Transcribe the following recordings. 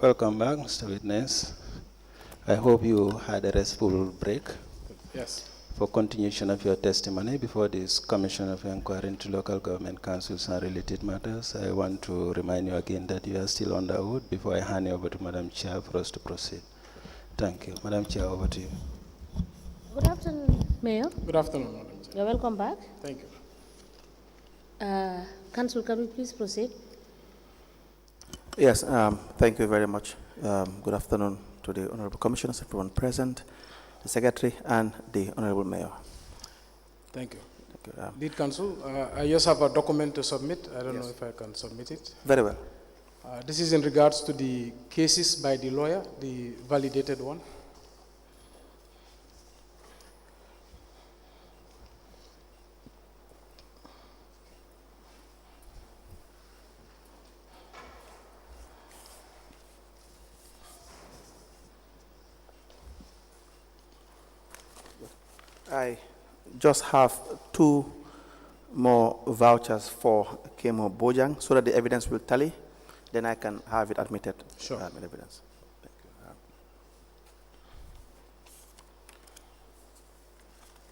Welcome back, Mr. Witness. I hope you had a restful break. Yes. For continuation of your testimony before this Commission of Inquiry into Local Government Councils and Related Matters, I want to remind you again that you are still on the oath before I hand you over to Madam Chair for us to proceed. Thank you. Madam Chair, over to you. Good afternoon, Mayor. Good afternoon, Madam Chair. You're welcome back. Thank you. Council, can we please proceed? Yes, thank you very much. Good afternoon to the Honorable Commissioners, everyone present, the Secretary, and the Honorable Mayor. Thank you. Thank you. Lead Counsel, I just have a document to submit. I don't know if I can submit it. Very well. This is in regards to the cases by the lawyer, the validated one. I just have 2 more vouchers for Kemo Bojang so that the evidence will tally. Then I can have it admitted. Sure. In evidence. Thank you.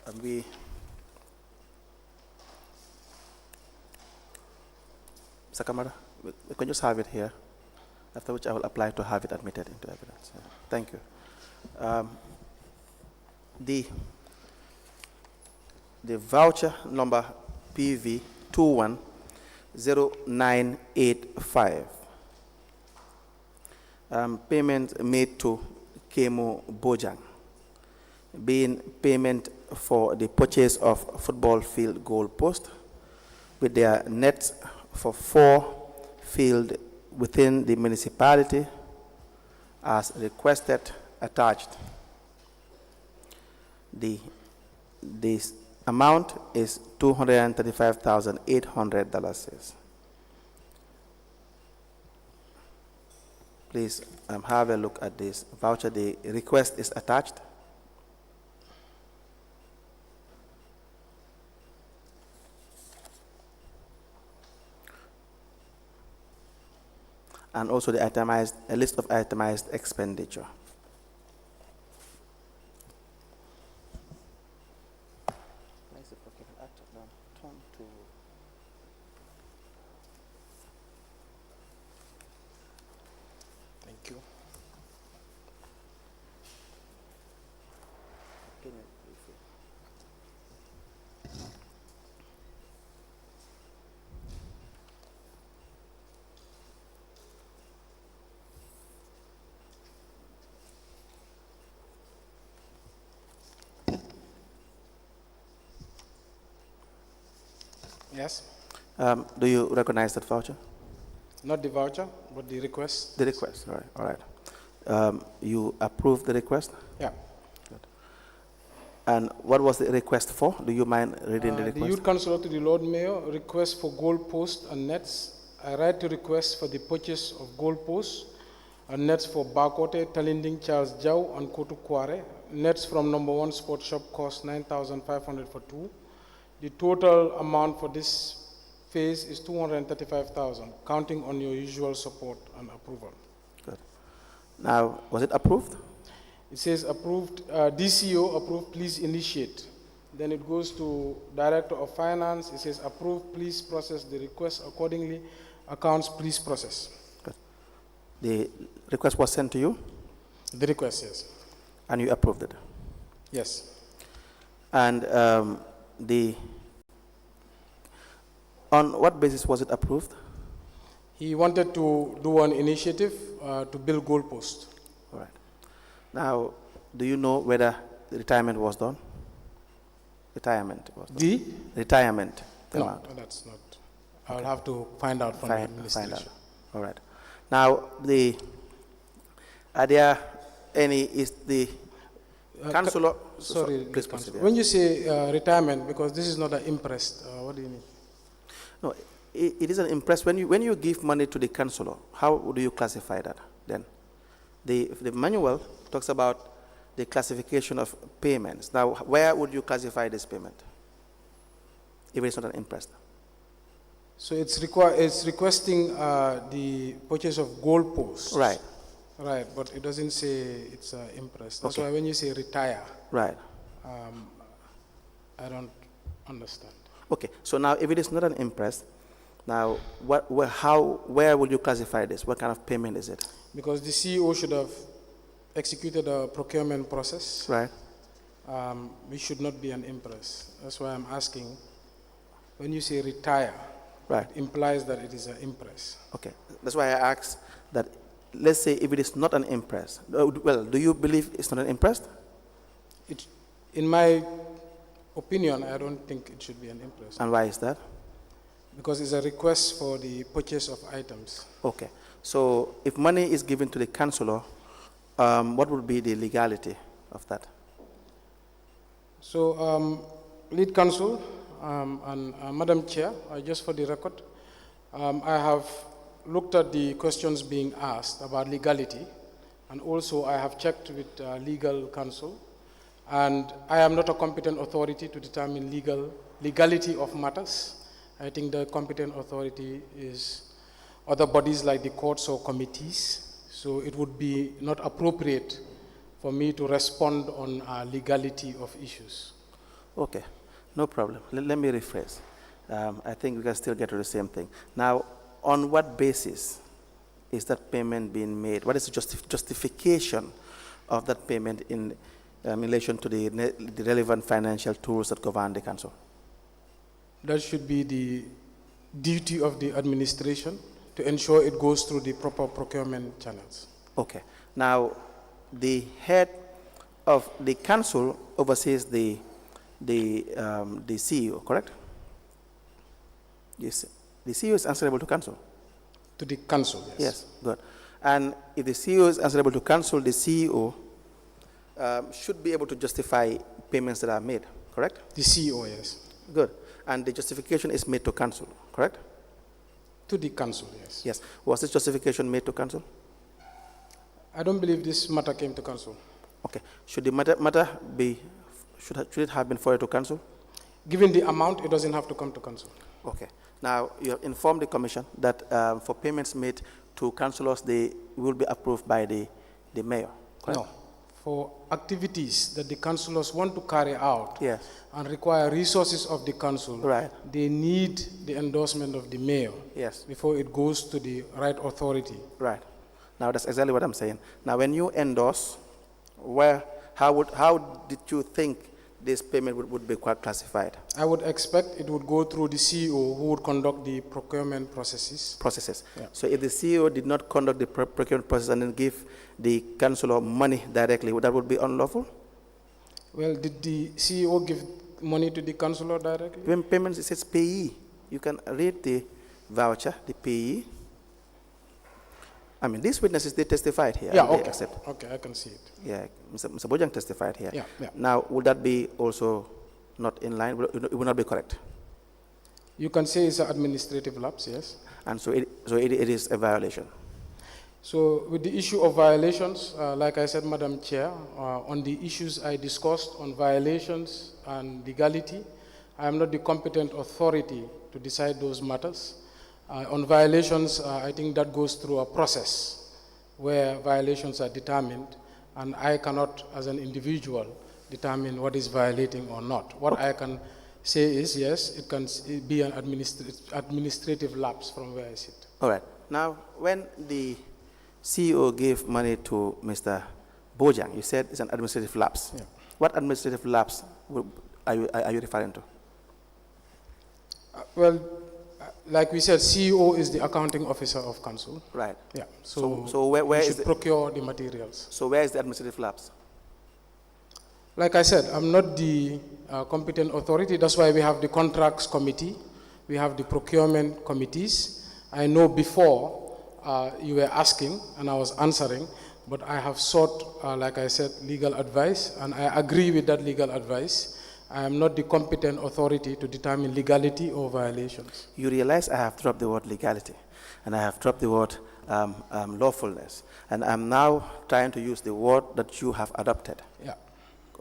And we, Mr. Kamara, we can just have it here, after which I will apply to have it admitted into evidence. Yeah. Thank you. The voucher number PV 210985. Payment made to Kemo Bojang, being payment for the purchase of football field goal post with their nets for 4 field within the municipality as requested attached. This amount is $235,800. Please have a look at this voucher. The request is attached. And also the itemized, a list of itemized expenditure. Thank you. Yes. Do you recognize that voucher? Not the voucher, but the request. The request, all right. All right. You approve the request? Yeah. Good. And what was the request for? Do you mind reading the The request? Youth Councillor to the Lord Mayor, request for goal posts and nets. I write to request for the purchase of goal posts and nets for Bakote, Talinding, Charles Jau, and Kotu Kware. Nets from number 1 sport shop cost 9,500 for 2. The total amount for this phase is 235,000, counting on your usual support and approval. Good. Now, was it approved? It says approved, DCO approved, please initiate. Then it goes to Director of Finance. It says approved, please process the request accordingly. Accounts, please process. Good. The request was sent to you? The request, yes. And you approved it? Yes. And on what basis was it approved? He wanted to do an initiative to build goalposts. All right. Now, do you know whether the retirement was done? Retirement was done. The? Retirement. No, amount. that's not. I'll have to find out from the Find administration. out. All right. Now, are there any, is the councillor? Sorry, please Councillor. proceed. When you say retirement, because this is not an impressed, what do you mean? No, it is an impress. When you give money to the councillor, how do you classify that then? The manual talks about the classification of payments. Now, where would you classify this payment if it's not an impressed? So it's requesting the purchase of goalposts. Right. Right, but it doesn't say it's impress. That's Okay. why when you say retire, Right. I don't understand. Okay, so now if it is not an impress, now where will you classify this? What kind of payment is it? Because the CEO should have executed a procurement process. Right. It should not be an impress. That's why I'm asking, when you say retire, Right. it implies that it is an impress. Okay, that's why I asked that. Let's say if it is not an impress. Well, do you believe it's not an impress? In my opinion, I don't think it should be an impress. And why is that? Because it's a request for the purchase of items. Okay, so if money is given to the councillor, what would be the legality of that? So, lead counsel and Madam Chair, just for the record, I have looked at the questions being asked about legality, and also I have checked with legal counsel, and I am not a competent authority to determine legality of matters. I think the competent authority is other bodies like the courts or committees, so it would be not appropriate for me to respond on legality of issues. Okay, no problem. Let me rephrase. I think we can still get to the same thing. Now, on what basis is that payment being made? What is the justification of that payment in relation to the relevant financial tools that govern the council? That should be the duty of the administration to ensure it goes through the proper procurement channels. Okay. Now, the head of the council oversees the CEO, correct? Yes. The CEO is answerable to council. To the council, yes. Yes, good. And if the CEO is answerable to council, the CEO should be able to justify payments that are made, correct? The CEO, yes. Good. And the justification is made to council, correct? To the council, yes. Yes. Was this justification made to council? I don't believe this matter came to council. Okay. Should the matter be, should it have been forwarded to council? Given the amount, it doesn't have to come to council. Okay. Now, you have informed the commission that for payments made to councillors, they will be approved by the mayor, correct? No. For activities that the councillors want to carry out, Yes. and require resources of the council, Right. they need the endorsement of the mayor, Yes. before it goes to the right authority. Right. Now, that's exactly what I'm saying. Now, when you endorse, how did you think this payment would be classified? I would expect it would go through the CEO, who would conduct the procurement processes. Yeah. So if the CEO did not conduct the procurement process and then give the councillor money directly, that would be unlawful? Well, did the CEO give money to the councillor directly? When payments, it says payee. You can read the voucher, the payee. I mean, these witnesses, they testified here. Yeah, They okay. accept. Okay, I can see it. Yeah, Mr. Bojang testified here. Yeah, yeah. Now, would that be also not in line? It would not be correct. You can say it's an administrative lapse, yes. And so it is a violation. So with the issue of violations, like I said, Madam Chair, on the issues I discussed on violations and legality, I am not the competent authority to decide those matters. On violations, I think that goes through a process where violations are determined, and I cannot, as an individual, determine what is violating or not. What I can say is, yes, it can be an administrative lapse from where I sit. All right. Now, when the CEO gave money to Mr. Bojang, you said it's an administrative lapse. Yeah. What administrative lapse are you referring to? Well, like we said, CEO is the accounting officer of council. Right. Yeah. So where we is should procure the materials. So where is the administrative lapse? Like I said, I'm not the competent authority. That's why we have the contracts committee. We have the procurement committees. I know before you were asking and I was answering, but I have sought, like I said, legal advice, and I agree with that legal advice. I am not the competent authority to determine legality or violations. You realize I have dropped the word legality, and I have dropped the word lawfulness, and I'm now trying to use the word that you have adopted. Yeah.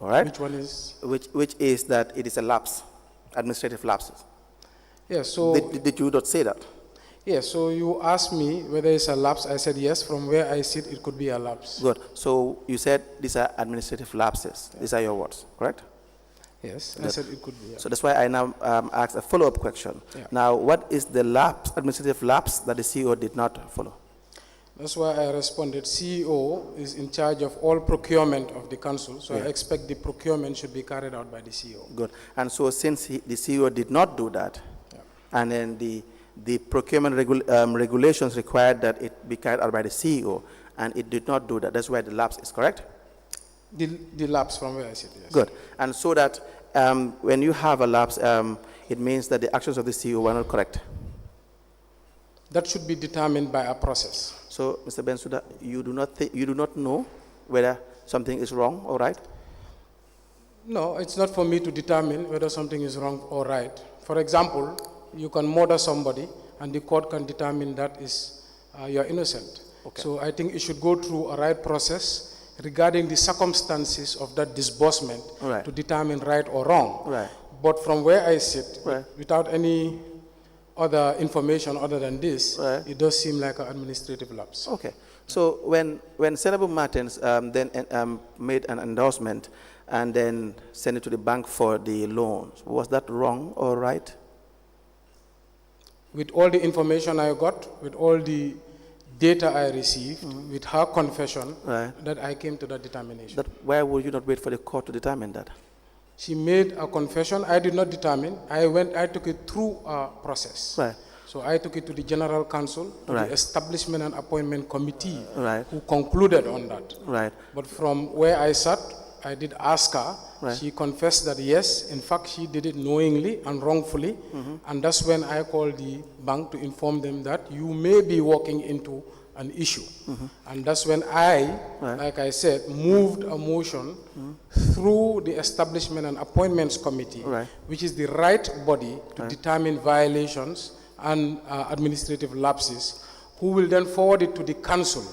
All right? Which one is? Which is that it is a lapse, administrative lapses. Yeah, so... Did you not say that? Yes, so you asked me whether it's a lapse. I said yes. From where I sit, it could be a lapse. Good. So you said these are administrative lapses. These are your words, correct? Yes, I Good. said it could be. Yeah. So that's why I now ask a follow-up question. Yeah. Now, what is the lapse, administrative lapse that the CEO did not follow? That's why I responded, CEO is in charge of all procurement of the council, so I expect the procurement should be carried out by the CEO. Good. And so since the CEO did not do that, and then the procurement regulations required that it be carried out by the CEO, and it did not do that, that's why the lapse is correct? The lapse from where I sit, yes. Good. And so that when you have a lapse, it means that the actions of the CEO were not correct. That should be determined by a process. So, Mr. Bensouda, you do not know whether something is wrong or right? No, it's not for me to determine whether something is wrong or right. For example, you can murder somebody and the court can determine that you're innocent. Okay. So I think it should go through a right process regarding the circumstances of that disbursement to determine right or wrong. Right. But from where I sit, Right. without any other information other than this, Right. it does seem like an administrative lapse. Okay. So when Senator Martins then made an endorsement and then sent it to the bank for the loans, was that wrong or right? With all the information I got, with all the data I received, with her confession, Right. that I came to that determination. Why would you not wait for the court to determine that? She made a confession. I did not determine. I took it through a process. Right. So I took it to the General Council, to Right. the Establishment and Appointment Committee, Right. who concluded on that. Right. But from where I sat, I did ask her. Right. She confessed that yes, in fact, she did it knowingly and wrongfully. And that's when I called the bank to inform them that you may be walking into an issue. And that's when I, like I said, moved a motion through the Establishment and Appointments Committee, Right. which is the right body to determine violations and administrative lapses, who will then forward it to the council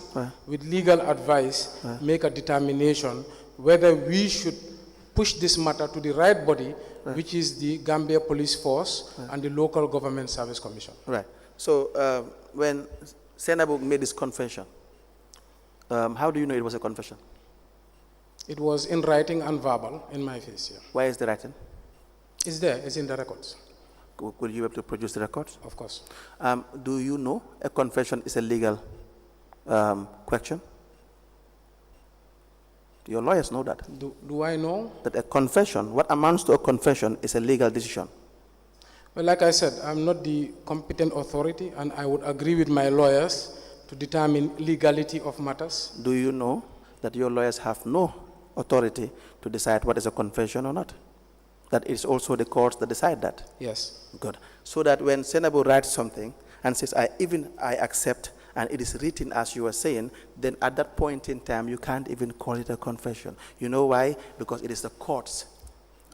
with legal advice, make a determination whether we should push this matter to the right body, which is the Gambia Police Force and the Local Government Service Commission. Right. So when Senator made this confession, how do you know it was a confession? It was in writing and verbal in my face, yeah. Why is the writing? It's there, it's in the records, Will you be able to produce the records? of course. Do you know a confession is a legal question? Your lawyers know that. Do I know? That a confession, what amounts to a confession, is a legal decision. Well, like I said, I'm not the competent authority, and I would agree with my lawyers to determine legality of matters. Do you know that your lawyers have no authority to decide what is a confession or not? That it's also the courts that decide that? Yes. Good. So that when Senator writes something and says, I accept, and it is written as you were saying, then at that point in time, you can't even call it a confession. You know why? Because it is the courts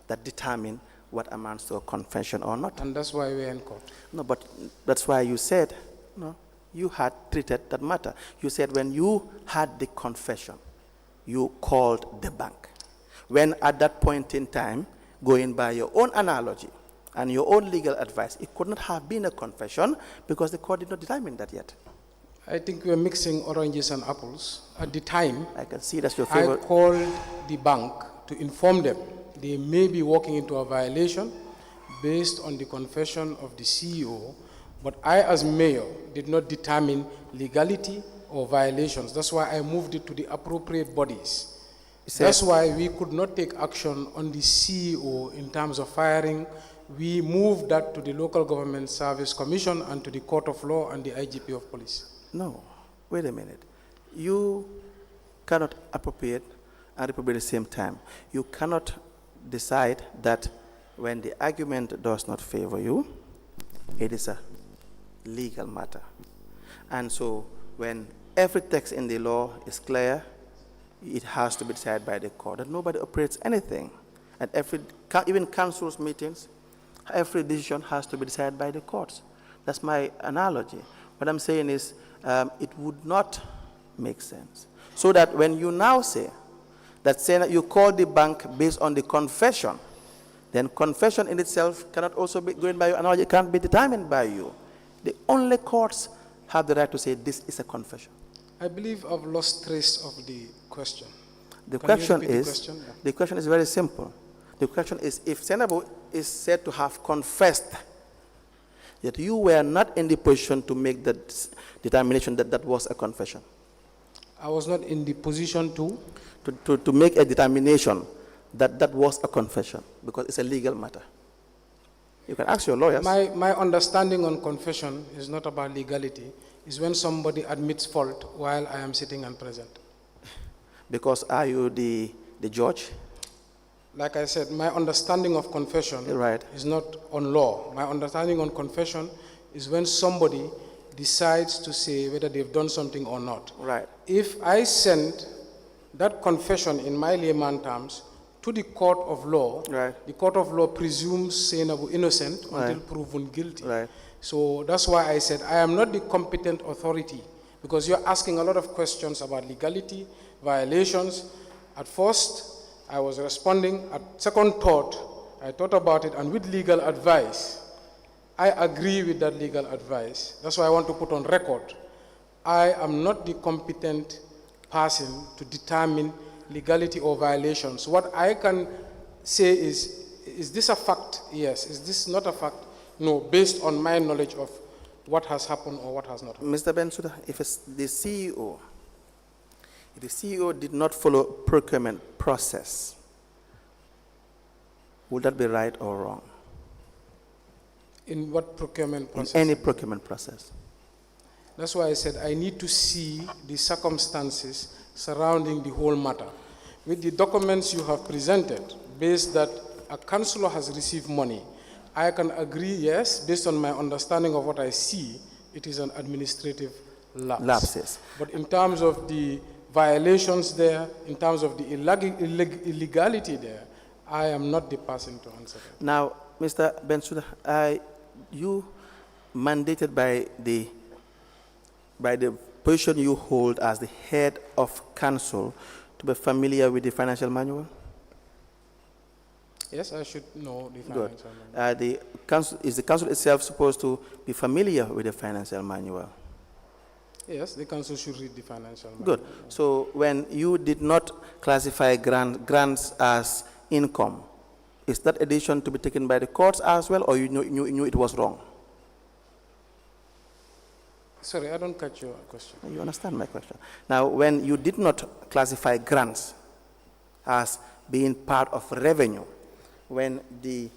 that determine what amounts to a confession or not. And that's why we're in court. No, but that's why you said, no, you had treated that matter. You said when you had the confession, you called the bank. When at that point in time, going by your own analogy and your own legal advice, it could not have been a confession because the court did not determine that yet. I think we're mixing oranges and apples. At the time, I can see that's your I favorite. called the bank to inform them they may be walking into a violation based on the confession of the CEO, but I, as mayor, did not determine legality or violations. That's why I moved it to the appropriate bodies. That's why we could not take action on the CEO in terms of firing. We moved that to the Local Government Service Commission and to the Court of Law and the IGP of Police. No, wait a minute. You cannot appropriate and reprobate at the same time. You cannot decide that when the argument does not favor you, it is a legal matter. And so when every text in the law is clear, it has to be decided by the court. And nobody operates anything. At even council's meetings, every decision has to be decided by the courts. That's my analogy. What I'm saying is it would not make sense. So that when you now say that you call the bank based on the confession, then confession in itself cannot also be, going by your analogy, can't be determined by you. The only courts have the right to say this is a confession. I believe I've lost trace of the question. The Can you question repeat the is, question? Yeah. the question is very simple. The question is, if Senabo is said to have confessed that you were not in the position to make that determination that that was a confession. I was not in the position to? To make a determination that that was a confession, because it's a legal matter. You can ask your lawyers. My understanding on confession is not about legality. It's when somebody admits fault while I am sitting and present. Because are you the judge? Like I said, my understanding of confession is not on law. My understanding on confession is when somebody decides to say whether they've done something or not. Right. If I send that confession in my layman terms to the court of law, the court of law presumes Senabu innocent until proven guilty. Right. So that's why I said I am not the competent authority, because you're asking a lot of questions about legality, violations. At first, I was responding. At second thought, I thought about it, and with legal advice, I agree with that legal advice. That's why I want to put on record. I am not the competent person to determine legality or violations. What I can say is this a fact? Yes. Is this not a fact? No, based on my knowledge of what has happened or what has not happened. Mr. Bensouda, if the CEO did not follow procurement process, would that be right or wrong? In what procurement process? In any procurement process. That's why I said I need to see the circumstances surrounding the whole matter. With the documents you have presented, based that a councillor has received money, I can agree, yes, based on my understanding of what I see, it is an administrative lapse. Lapses. But in terms of the violations there, in terms of the illegality there, I am not the person to answer that. Now, Mr. Bensouda, you mandated by the position you hold as the head of council to be familiar with the financial manual? Yes, I should know the financial manual. Is the council itself supposed to be familiar with the financial manual? Yes, the council should read the financial manual. Good. So when you did not classify grants as income, is that addition to be taken by the courts as well, or you knew it was wrong? Sorry, I don't catch your question. You understand my question. Now, when you did not classify grants as being part of revenue, when the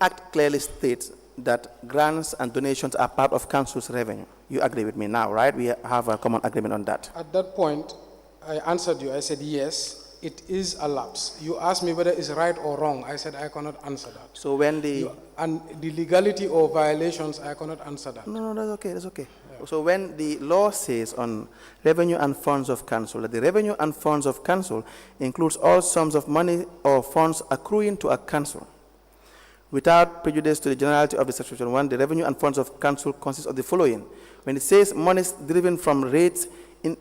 Act clearly states that grants and donations are part of council's revenue, you agree with me now, right? We have a common agreement on that. At that point, I answered you. I said, yes, it is a lapse. You asked me whether it's right or wrong. I said, I cannot answer that. So when and the legality or violations, I cannot answer that. No, that's okay, that's okay. Yeah. So when the law says on revenue and funds of council, that the revenue and funds of council includes all sums of money or funds accruing to a council, without prejudice to the generality of the Section 1, the revenue and funds of council consists of the following. When it says monies driven from rates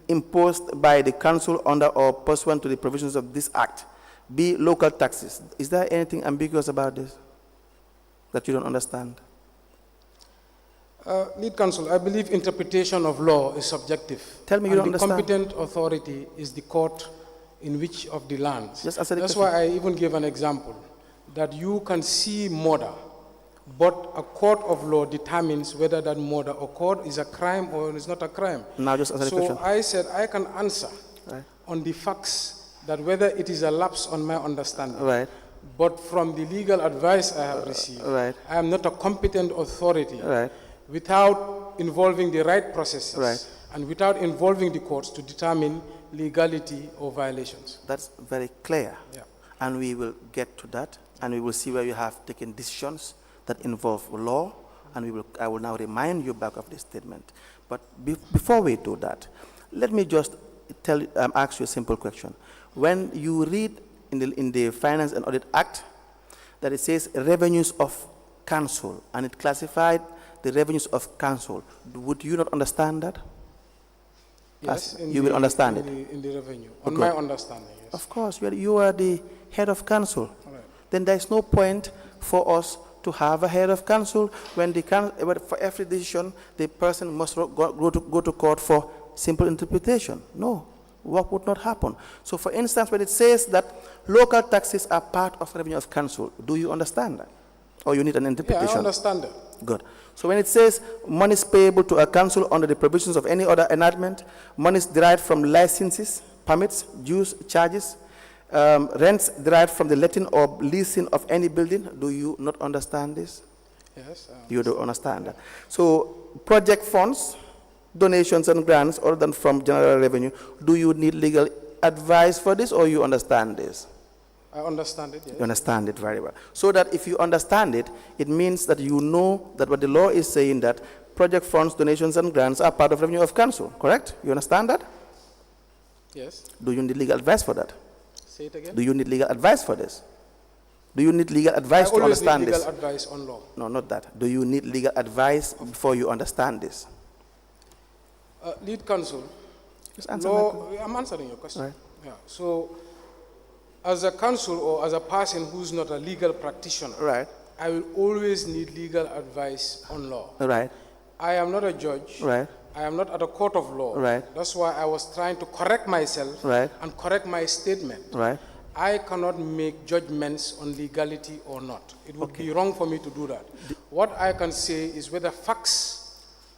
imposed by the council under or pursuant to the provisions of this act, be local taxes. Is there anything ambiguous about this that you don't understand? Lead counsel, I believe interpretation of law is subjective. Tell me you don't understand. The competent authority is the court in which of the lands. Just answer the That's question. why I even gave an example, that you can see murder, but a court of law determines whether that murder occurred is a crime or is not a crime. Now just answer the question. So I said I can answer on the facts that whether it is a lapse on my understanding. Right. But from the legal advice I have received, I am not a competent authority without involving the right processes and without involving the courts to determine legality or violations. That's very clear. Yeah. And we will get to that, and we will see where you have taken decisions that involve law, and I will now remind you back of this statement. But before we do that, let me just ask you a simple question. When you read in the Finance and Audit Act that it says revenues of council, and it classified the revenues of council, would you not understand that? Yes, you will understand it. In the revenue, on my understanding, yes. Of course, you are the head of council. Right. Then there is no point for us to have a head of council when but for every decision, the person must go to court for simple interpretation. No, work would not happen. So for instance, when it says that local taxes are part of revenue of council, do you understand that? Or you need an interpretation? Yeah, I understand that. Good. So when it says monies payable to a council under the provisions of any other enactment, monies derived from licenses, permits, dues, charges, rents derived from the letting or leasing of any building, do you not understand this? Yes. You do understand that. So project funds, donations and grants other than from general revenue, do you need legal advice for this, or you understand this? I understand it, yes. You understand it very well. So that if you understand it, it means that you know that what the law is saying, that project funds, donations and grants are part of revenue of council, correct? You understand that? Yes. Do you need legal advice for that? Say it again. Do you need legal advice for this? Do you need legal advice to understand this? I always need legal advice on law. No, not that. Do you need legal advice before you understand this? Lead counsel. Just answer Law, I'm answering your question. Right. Yeah. So, as a counsel or as a person who's not a legal practitioner, Right. I will always need legal advice on law. Right. I am not a judge. Right. I am not at a court of law. Right. That's why I was trying to correct myself Right. and correct my statement. Right. I cannot make judgments on legality or not. It would be wrong for me to do that. What I can say is whether facts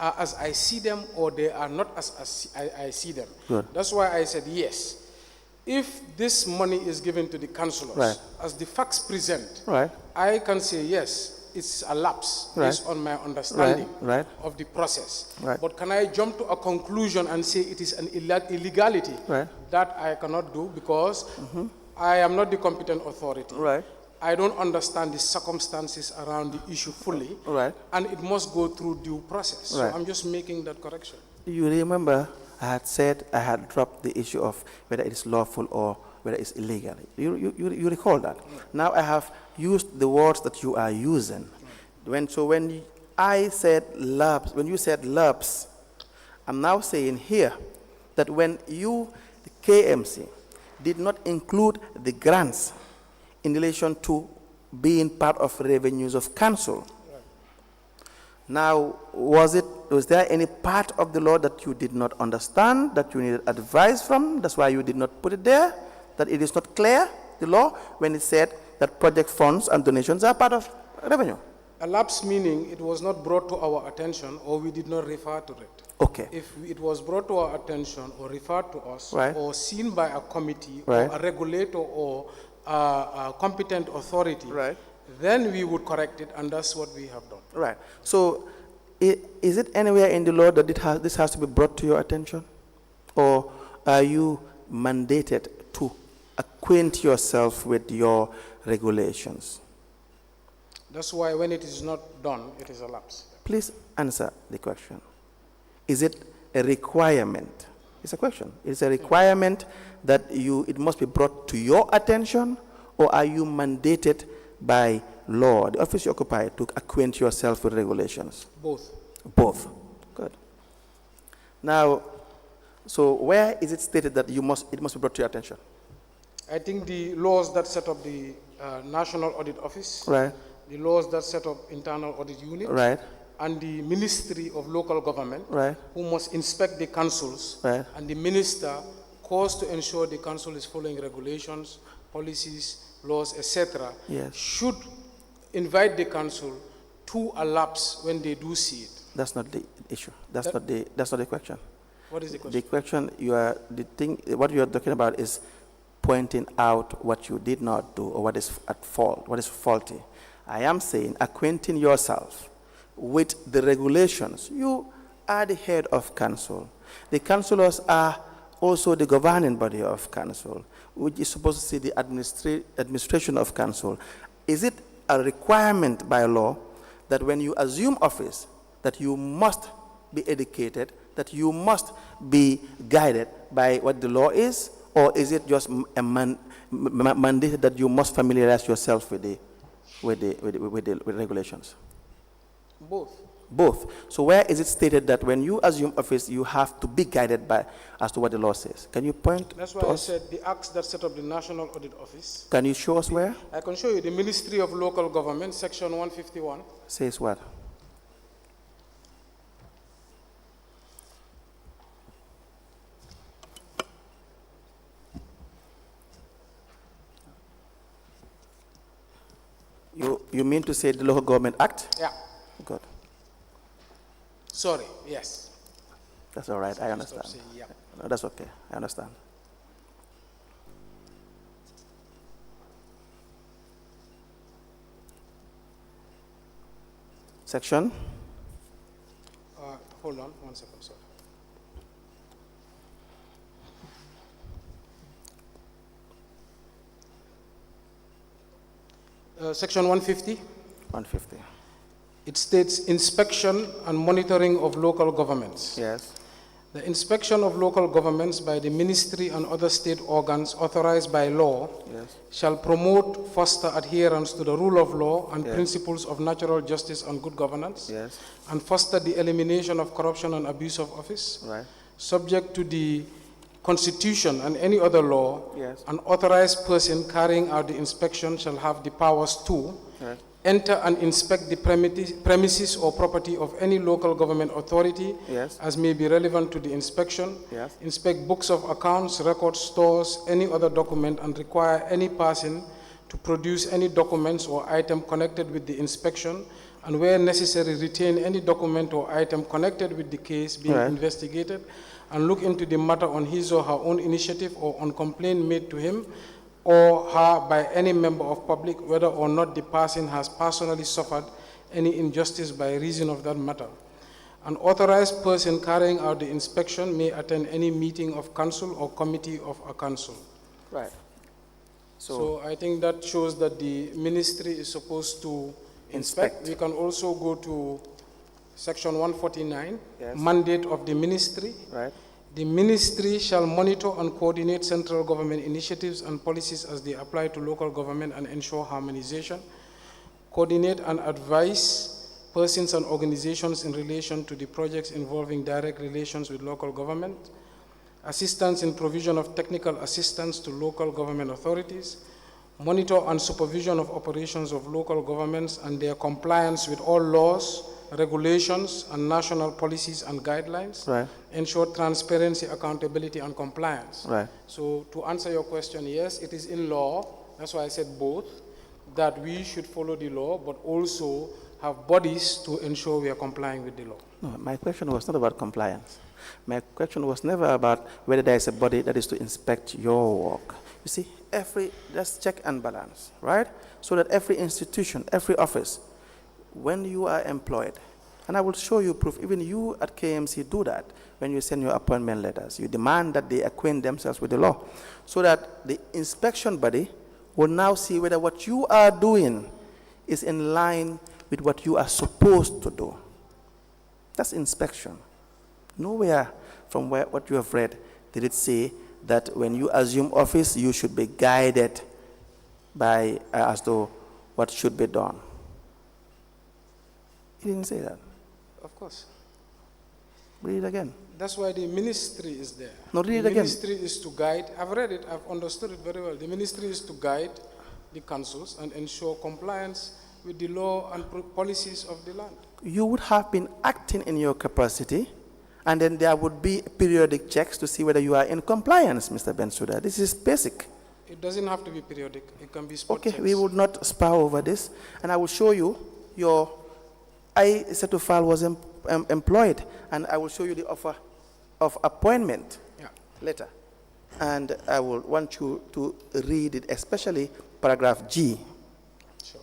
are as I see them or they are not as I see them. Good. That's why I said yes. If this money is given to the councillors, Right. as the facts present, Right. I can say yes, it's a lapse Right. based on my understanding Right. of the process. Right. But can I jump to a conclusion and say it is an illegality? Right. That I cannot do because I am not the competent authority. Right. I don't understand the circumstances around the issue fully. Right. And it must go through due process. Right. So I'm just making that correction. You remember I had said I had dropped the issue of whether it is lawful or whether it's illegal. You recall that? Now I have used the words that you are using. When I said lapse, when you said lapse, I'm now saying here that when you, the KMC, did not include the grants in relation to being part of revenues of council. Now, was there any part of the law that you did not understand, that you needed advice from? That's why you did not put it there, that it is not clear, the law, when it said that project funds and donations are part of revenue? A lapse meaning it was not brought to our attention or we did not refer to it. Okay. If it was brought to our attention or referred to us Right. or seen by a committee Right. or a regulator or a competent authority, Right. then we would correct it, and that's what we have done. Right. So, is it anywhere in the law that this has to be brought to your attention? Or are you mandated to acquaint yourself with your regulations? That's why when it is not done, it is a lapse. Please answer the question. Is it a requirement? It's a question. It's a requirement that it must be brought to your attention, or are you mandated by law, the office you occupy, to acquaint yourself with regulations? Both. Both. Good. Now, so where is it stated that it must be brought to your attention? I think the laws that set up the National Audit Office, Right. the laws that set up Internal Audit Unit, Right. and the Ministry of Local Government, Right. who must inspect the councils, Right. and the minister calls to ensure the council is following regulations, policies, laws, etc., Yes. should invite the council to a lapse when they do see it. That's not the issue. That's not the question. What is the question? The question what you are talking about is pointing out what you did not do or what is at fault, what is faulty. I am saying acquainting yourself with the regulations. You are the head of council. The councillors are also the governing body of council, which is supposed to see the administration of council. Is it a requirement by law that when you assume office, that you must be educated, that you must be guided by what the law is, or is it just a mandate that you must familiarize yourself with the regulations? Both. Both. So where is it stated that when you assume office, you have to be guided by as to what the law says? Can you point That's to why I us? said the acts that set up the National Audit Office. Can you show us where? I can show you the Ministry of Local Government, Section 151. Says what? You mean to say the Local Government Act? Yeah. Good. Sorry, yes. That's all right. I Stop understand. saying yeah. No, that's okay. I understand. Section? Hold on, 1 second, sorry. Section 150. 150. It states inspection and monitoring of local governments. Yes. The inspection of local governments by the ministry and other state organs authorized by law Yes. shall promote, foster adherence to the rule of law and Yes. principles of natural justice and good governance, Yes. and foster the elimination of corruption and abuse of office, Right. subject to the Constitution and any other law. Yes. An authorized person carrying out the inspection shall have the powers to Right. enter and inspect the premises or property of any local government authority Yes. as may be relevant to the inspection, Yes. inspect books of accounts, records, stores, any other document, and require any person to produce any documents or item connected with the inspection, and where necessary, retain any document or item connected with the case being Right. investigated, and look into the matter on his or her own initiative or on complaint made to him or her by any member of public, whether or not the person has personally suffered any injustice by reason of that matter. An authorized person carrying out the inspection may attend any meeting of council or committee of a council. Right. So I think that shows that the ministry is supposed to inspect. Inspect. We can also go to section 149, Yes. mandate of the ministry. Right. The ministry shall monitor and coordinate central government initiatives and policies as they apply to local government and ensure harmonization. Coordinate and advise persons and organizations in relation to the projects involving direct relations with local government. Assistance in provision of technical assistance to local government authorities. Monitor and supervision of operations of local governments and their compliance with all laws, regulations, and national policies and guidelines. Right. Ensure transparency, accountability, and compliance. Right. So to answer your question, yes, it is in law, that's why I said both, that we should follow the law, but also have bodies to ensure we are complying with the law. No, my question was not about compliance. My question was never about whether there is a body that is to inspect your work. You see, let's check and balance, right? So that every institution, every office, when you are employed, and I will show you proof, even you at KMC do that when you send your appointment letters. You demand that they acquaint themselves with the law, so that the inspection body will now see whether what you are doing is in line with what you are supposed to do. That's inspection. Nowhere from what you have read did it say that when you assume office, you should be guided by as to what should be done. He didn't say that. Of course. Read it again. That's why the ministry is there. No, read it the again. ministry is to guide. I've read it, I've understood it very well. The ministry is to guide the councils and ensure compliance with the law and policies of the land. You would have been acting in your capacity, and then there would be periodic checks to see whether you are in compliance, Mr. Bensouda. This is basic. It doesn't have to be periodic. It can be spot Okay, checks. we would not spar over this, and I will show you your I-set file was employed, and I will show you the offer of appointment later. And I will want you to read it, especially paragraph G. Sure.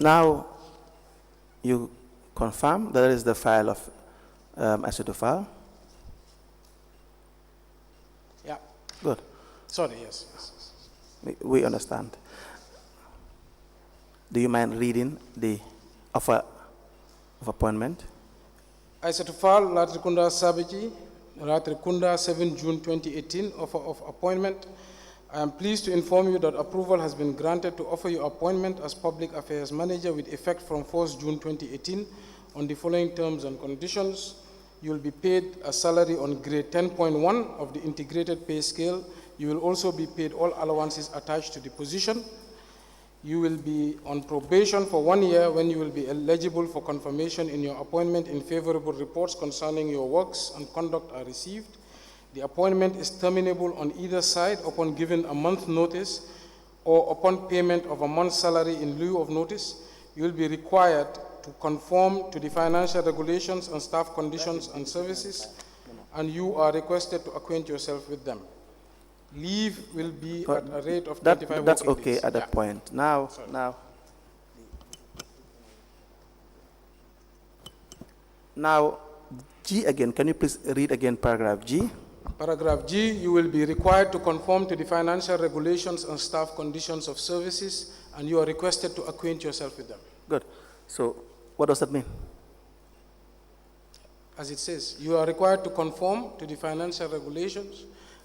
Now, you confirm that is the file of I-set file? Yeah. Good. Sorry, yes. We understand. Do you mind reading the offer of appointment? Aissatou Fall, Latrikunda Sabiji, Latrikunda, 7 June 2018, offer of appointment. I am pleased to inform you that approval has been granted to offer you appointment as Public Affairs Manager with effect from 1st June 2018 on the following terms and conditions. You will be paid a salary on grade 10.1 of the integrated pay scale. You will also be paid all allowances attached to the position. You will be on probation for 1 year when you will be eligible for confirmation in your appointment in favorable reports concerning your works and conduct are received. The appointment is terminable on either side upon giving a month's notice or upon payment of a month's salary in lieu of notice. You will be required to conform to the financial regulations and staff conditions and services, and you are requested to acquaint yourself with them. Leave will be at a rate of 25 That's working okay days. at that point. Now, G again. Can you please read again paragraph G? Paragraph G, you will be required to conform to the financial regulations and staff conditions of services, and you are requested to acquaint yourself with them. Good. So, what does that mean? As it says, you are required to conform to the financial regulations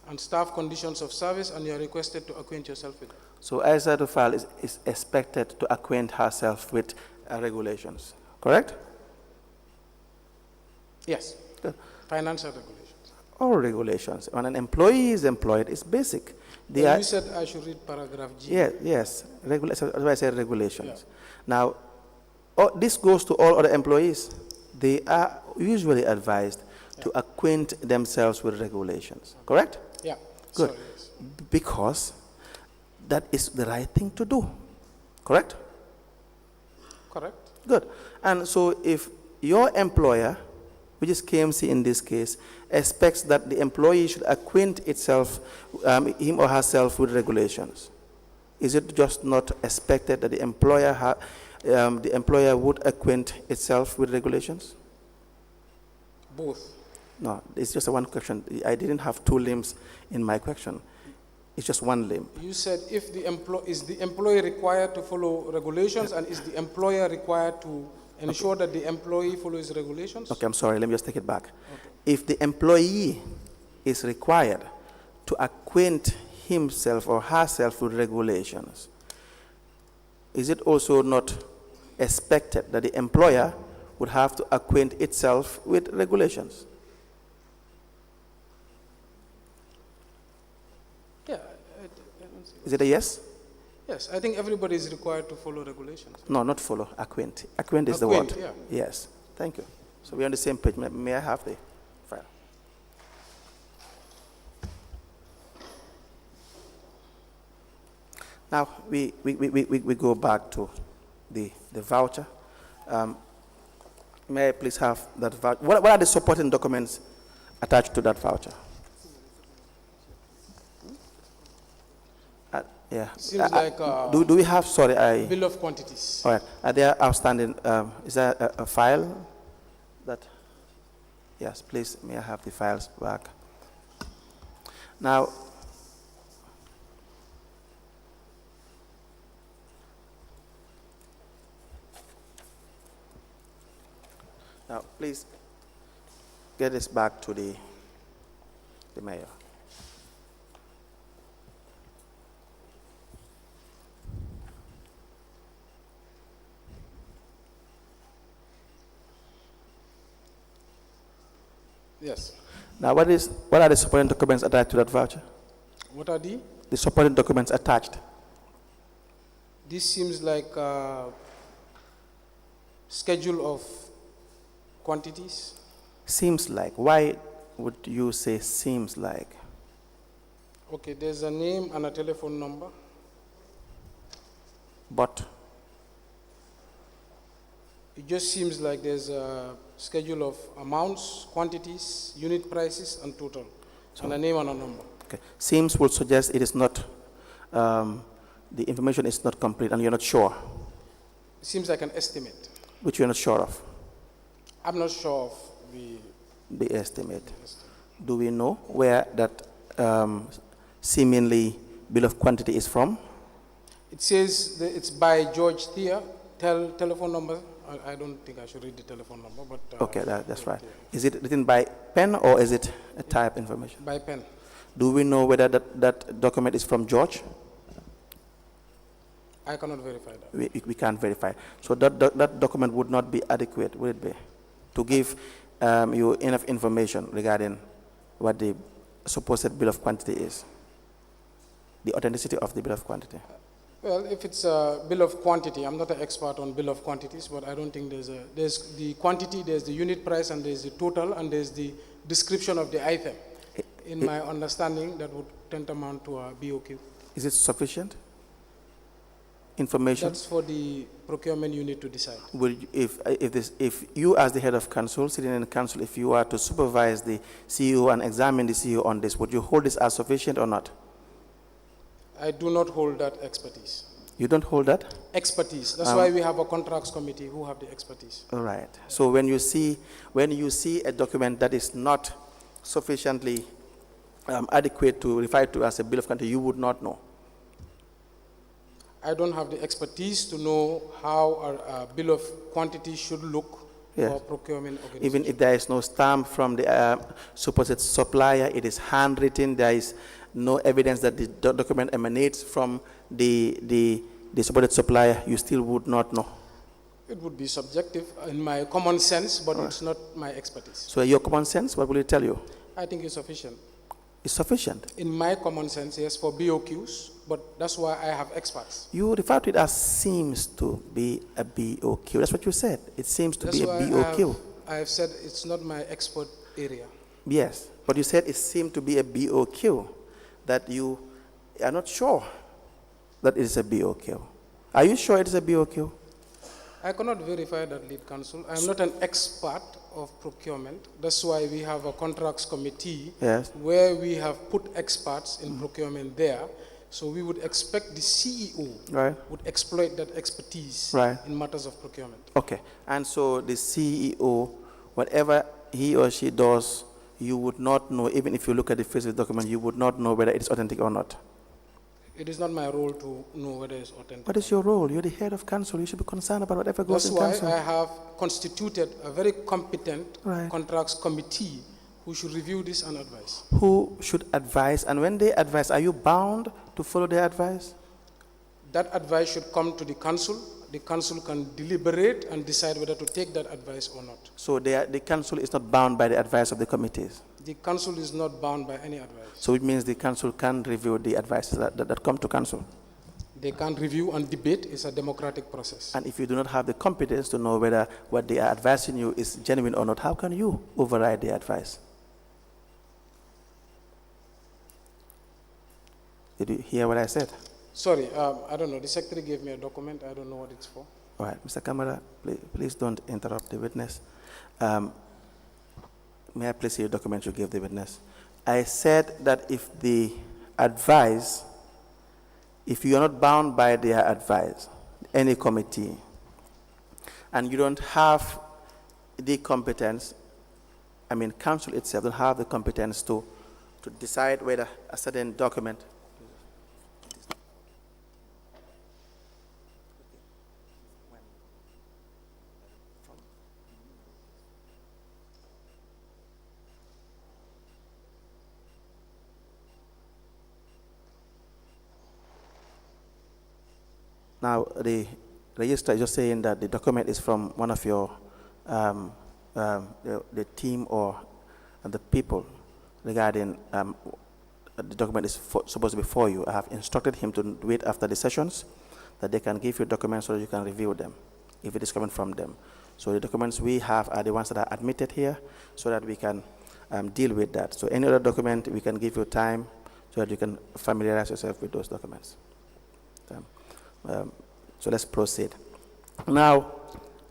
and staff conditions of service, and you are requested to acquaint yourself with them. So, Aissatou Fall is expected to acquaint herself with regulations, correct? Yes. Good. Financial regulations. All regulations. When an employee is employed, it's basic. You said I should read paragraph G. Yes. That's why I said regulations. Yeah. Now, this goes to all other employees. They are usually advised to acquaint themselves with regulations, correct? Yeah. Good. Sorry, yes. Because that is the right thing to do, correct? Correct. Good. And so if your employer, which is KMC in this case, expects that the employee should acquaint itself, him or herself with regulations, is it just not expected that the employer would acquaint itself with regulations? Both. No, it's just a one question. I didn't have two limbs in my question. It's just one limb. You said if the is the employee required to follow regulations, and is the employer required to ensure that the employee follows regulations? Okay, I'm sorry. Let me just take it back. Okay. If the employee is required to acquaint himself or herself with regulations, is it also not expected that the employer would have to acquaint itself with regulations? Yeah. Is it a yes? Yes, I think everybody is required to follow regulations. No, not follow, acquaint. Acquaint is the word. Yeah. Yes, thank you. So we're on the same page. May I have the file? Now, we go back to the voucher. May I please have that voucher? What are the supporting documents attached to that voucher? Yeah. Seems like do we have, sorry, bill of quantities. All right. Are there outstanding, is there a file that, yes, please, may I have the files back? Now, please get this back to the mayor. Yes. Now, what are the supporting documents attached to that voucher? What are the? The supporting documents attached. This seems like a schedule of quantities. Seems like. Why would you say seems like? Okay, there's a name and a telephone number. But? It just seems like there's a schedule of amounts, quantities, unit prices, and total, and a name and a number. Okay. Seems would suggest it is not, the information is not complete and you're not sure. It seems like an estimate. Which you're not sure of? I'm not sure of the estimate. Do we know where that seemingly bill of quantity is from? It says that it's by George Thea. Telephone number. I don't think I should read the telephone number, but Okay, that's right. Is it written by pen or is it a type information? by pen. Do we know whether that document is from George? I cannot verify that. We can't verify. So that document would not be adequate, would it be, to give you enough information regarding what the supposed bill of quantity is, the authenticity of the bill of quantity? Well, if it's a bill of quantity, I'm not an expert on bill of quantities, but I don't think there's the quantity, there's the unit price, and there's the total, and there's the description of the item. In my understanding, that would tantamount to a BOQ. Is it sufficient information? That's for the procurement unit to decide. If you as the head of council, sitting in the council, if you are to supervise the CEO and examine the CEO on this, would you hold this as sufficient or not? I do not hold that expertise. You don't hold that? Expertise. That's why we have a contracts committee who have the expertise. All right. So when you see a document that is not sufficiently adequate to refer to as a bill of quantity, you would not know. I don't have the expertise to know how a bill of quantity should look for procurement organization. Even if there is no stamp from the supposed supplier, it is handwritten, there is no evidence that the document emanates from the supposed supplier, you still would not know. It would be subjective in my common sense, but it's not my expertise. So your common sense, what will it tell you? I think it's sufficient. It's sufficient? In my common sense, yes, for BOQs, but that's why I have experts. You refer to it as seems to be a BOQ. That's what you said. It seems to be a BOQ. I have said it's not my expert area. Yes, but you said it seemed to be a BOQ, that you are not sure that it is a BOQ. Are you sure it is a BOQ? I cannot verify that, lead counsel. I'm not an expert of procurement. That's why we have a contracts committee where we have put experts in procurement there. So we would expect the CEO would exploit that expertise in matters of procurement. Okay, and so the CEO, whatever he or she does, you would not know, even if you look at the face of the document, you would not know whether it's authentic or not. It is not my role to know whether it's authentic. What is your role? You're the head of council. You should be concerned about whatever goes in council. That's why I have constituted a very competent contracts committee who should review this and advise. Who should advise? And when they advise, are you bound to follow their advice? That advice should come to the council. The council can deliberate and decide whether to take that advice or not. So the council is not bound by the advice of the committees? The council is not bound by any advice. So it means the council can review the advices that come to council? They can review and debate. It's a democratic process. And if you do not have the competence to know whether what they are advising you is genuine or not, how can you override the advice? Did you hear what I said? Sorry, I don't know. The secretary gave me a document. I don't know what it's for. All right, Mr. Kamara, please don't interrupt the witness. May I please see your document you gave the witness? I said that if the advice, if you are not bound by their advice, any committee, and you don't have the competence, I mean, council itself don't have the competence to decide whether a certain document. Now, the register is just saying that the document is from one of your, the team or the people regarding the document is supposed to be for you. I have instructed him to wait after the sessions, that they can give you documents so that you can review them, if it is coming from them. So the documents we have are the ones that are admitted here, so that we can deal with that. So any other document, we can give you time so that you can familiarize yourself with those documents. So let's proceed. Now,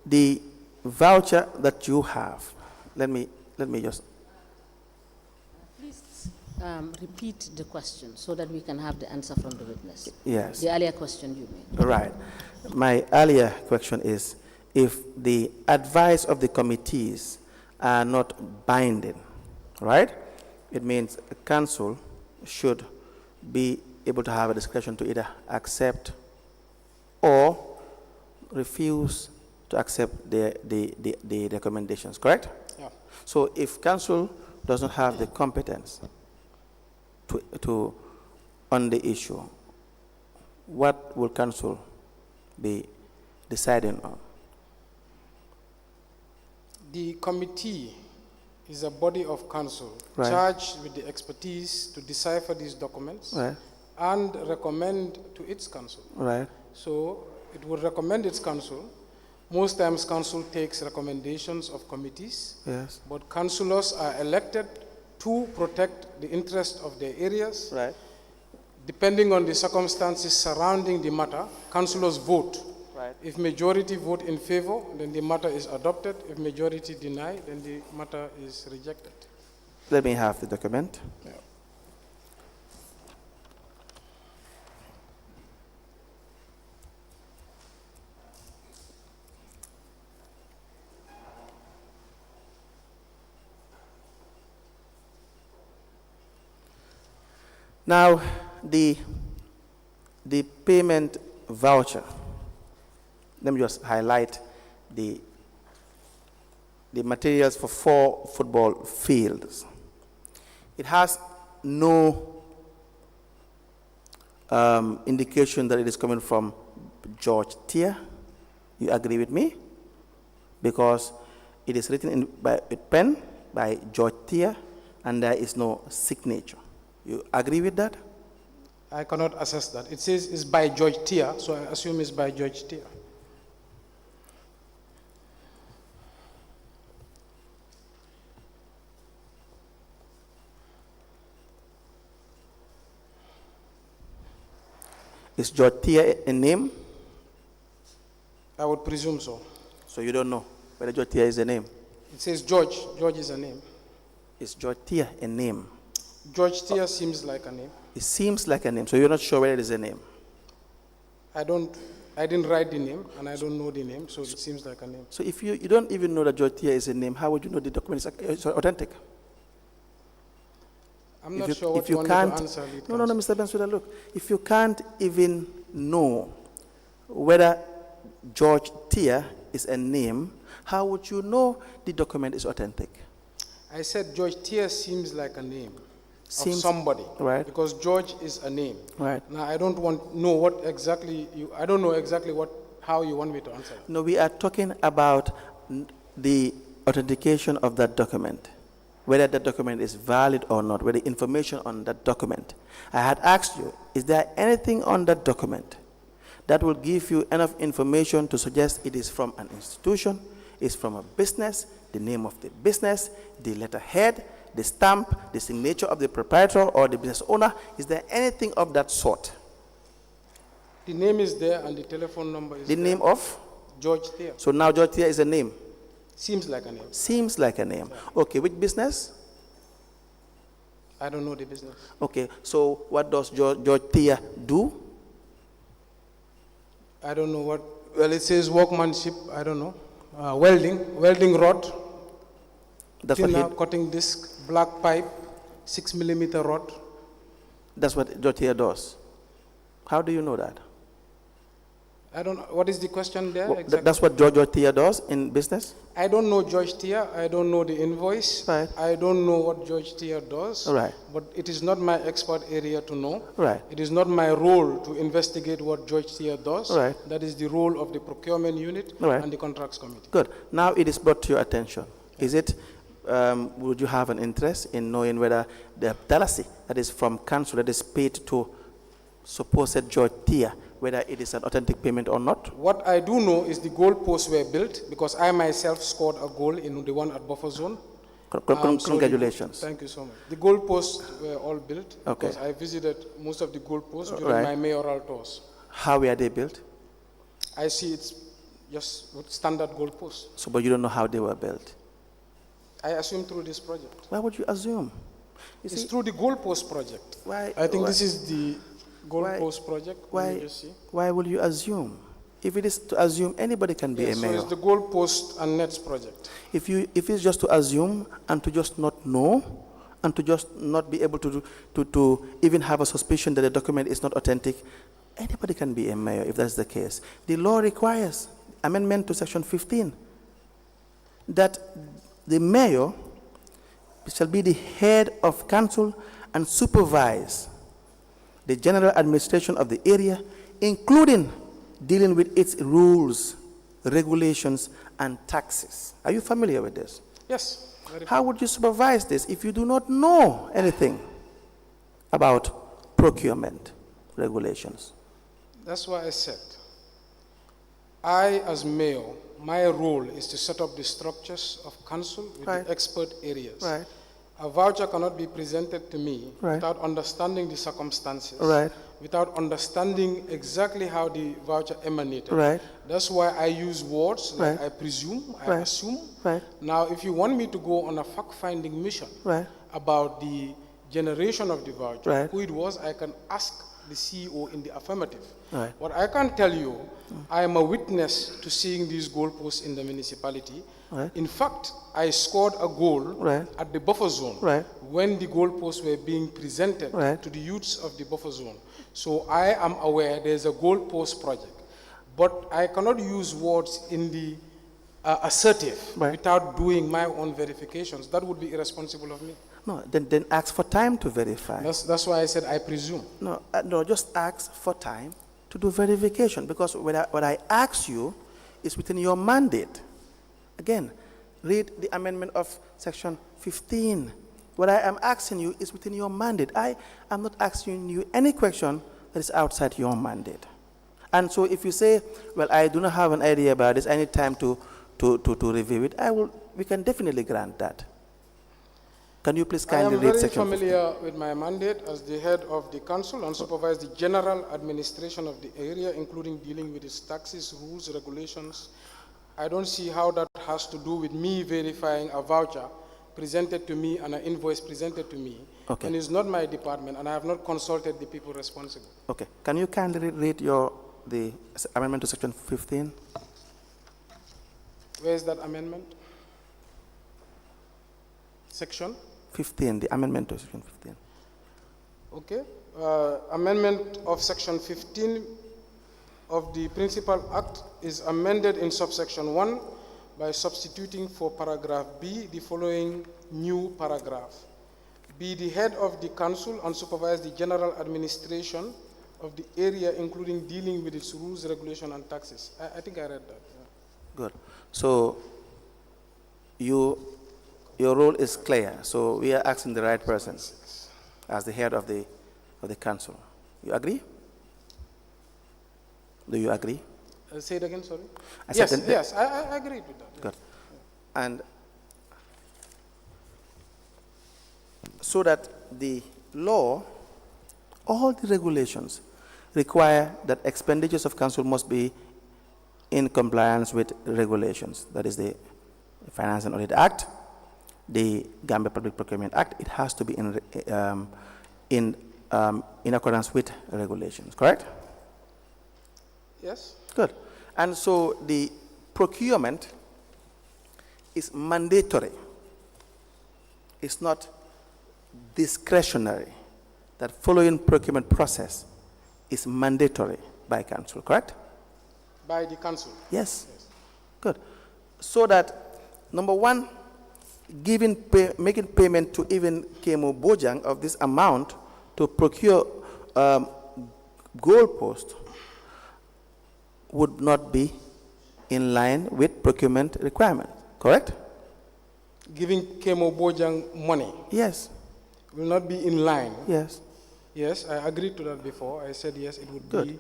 the voucher that you have, let me just. Please repeat the question so that we can have the answer from the witness. Yes. The earlier question you made. Right. My earlier question is, if the advice of the committees are not binding, right? It means a council should be able to have a discretion to either accept or refuse to accept the recommendations, correct? Yeah. So if council does not have the competence on the issue, what will council be deciding on? The committee is a body of council Right. charged with the expertise to decipher these documents Right, and recommend to its council. right, So it would recommend its council. Most times council takes recommendations of committees, yes, but councillors are elected to protect the interest of their areas. right, Depending on the circumstances surrounding the matter, councillors vote. right. If majority vote in favor, then the matter is adopted. If majority deny, then the matter is rejected. Let me have the document. Yeah. Now, the payment voucher, let me just highlight the materials for 4 football fields. It has no indication that it is coming from George Tier. You agree with me? Because it is written with pen by George Tier, and there is no signature. You agree with that? I cannot assess that. It says it's by George Tier, so I assume it's by George Tier. Is George Tier a name? I would presume so. So you don't know whether George Tier is a name. It says George. George is a name. Is George Tier a name? George Tier seems like a name. It seems like a name, so you're not sure whether it is a name. I didn't write the name, and I don't know the name, so it seems like a name. So if you don't even know that George Tier is a name, how would you know the document is authentic? I'm not sure what you want me to answer. No, Mr. Bensouda, look. If you can't even know whether George Tier is a name, how would you know the document is authentic? I said George Tier seems like a name of Seems- somebody, right. because George is a name. Right. Now I don't know what exactly I don't know exactly how you want me to answer. No, we are talking about the authentication of that document, whether that document is valid or not, whether the information on that document. I had asked you, is there anything on that document that will give you enough information to suggest it is from an institution, is from a business, the name of the business, the letterhead, the stamp, the signature of the proprietor or the business owner? Is there anything of that sort? The name is there and the telephone number is The there. name of? George Tier. So now George Tier is a name. Seems like a name. Seems like a name. Okay, which business? I don't know the business. Okay, so what does George Tier do? I don't know what. Well, it says workmanship. I don't know. Welding rod, That's what, thinner, cutting disc, black pipe, 6 millimeter rod. that's what George Tier does. How do you know that? I don't know. What is the question there Well, exactly? That's what George Tier does in business? I don't know George Tier. I don't know the invoice. Right. I don't know what George Tier does. Right. But it is not my expert area to know. Right. It is not my role to investigate what George Tier does. Right. That is the role of the procurement unit Right. and the contracts committee. Good. Now it is brought to your attention. Is it, would you have an interest in knowing whether the policy that is from council that is paid to supposed George Tier, whether it is an authentic payment or not? What I do know is the goal posts were built because I myself scored a goal in the one at buffer zone. So Congratulations. thank you so much. The goal posts were all built Okay. because I visited most of the goal posts during Right. my mayoral tours. How were they built? I see it's just with standard goal posts. So, but you don't know how they were built. I assume through this project. Why would you assume? You It's see, through the goal post project. why, I think why, this is the goal why- post project. Let why, me just see. why will you assume? If it is to assume, anybody can be Yeah, a so mayor. it's the goal post and nets project. If it's just to assume and to just not know and to just not be able to even have a suspicion that the document is not authentic, anybody can be a mayor if that's the case. The law requires amendment to section 15 that the mayor shall be the head of council and supervise the general administration of the area, including dealing with its rules, regulations, and taxes. Are you familiar with this? Yes. How would you supervise this if you do not know anything about procurement regulations? That's why I said, I as mayor, my role is to set up the structures of council with Right. the expert areas. Right. A voucher cannot be presented to me Right. without understanding the circumstances, Right. without understanding exactly how the voucher emanated. Right. That's why I use words like Right. I presume, I Right. assume. Right. Now, if you want me to go on a fact-finding mission Right. about the generation of the voucher, Right. who it was, I can ask the CEO in the affirmative. Right. What I can tell you, I am a witness to seeing these goalposts in the municipality. Right. In fact, I scored a goal Right. at the buffer zone Right. when the goalposts were being presented Right. to the youths of the buffer zone. So I am aware there's a goalpost project, but I cannot use words in the assertive Right. without doing my own verifications. That would be irresponsible of me. No, then ask for time to verify. That's why I said I presume. No, just ask for time to do verification, because what I ask you is within your mandate. Again, read the amendment of section 15. What I am asking you is within your mandate. I am not asking you any question that is outside your mandate. And so if you say, well, I do not have an idea about this, I need time to review it, we can definitely grant that. Can you please kindly read section 15? I am very familiar with my mandate as the head of the council and supervise the general administration of the area, including dealing with its taxes, rules, regulations. I don't see how that has to do with me verifying a voucher presented to me and an invoice presented to me. Okay. And it's not my department, and I have not consulted the people responsible. Okay. Can you kindly read the amendment to section 15? Where is that amendment? Section? 15, the amendment to section 15. Okay. Amendment of section 15 of the Principal Act is amended in subsection 1 by substituting for paragraph B the following new paragraph. Be the head of the council and supervise the general administration of the area, including dealing with its rules, regulation, and taxes. I think I read that. Yeah. Good. So your role is clear. So we are asking the right person as the head of the council. You agree? Do you agree? Say it again, sorry. Yes, yes, I agree with that. Good. And so that the law, all the regulations require that expenditures of council must be in compliance with regulations. That is the Finance and Audit Act, the Gambia Public Procurement Act. It has to be in accordance with regulations, correct? Yes. Good. And so the procurement is mandatory. It's not discretionary. That following procurement process is mandatory by council, correct? By the council. Yes. Good. So that, number one, making payment to even KMO Bojang of this amount to procure goalpost would not be in line with procurement requirements, correct? Giving KMO Bojang money Yes. will not be in line. Yes. Yes, I agreed to that before. I said yes, it would Good. be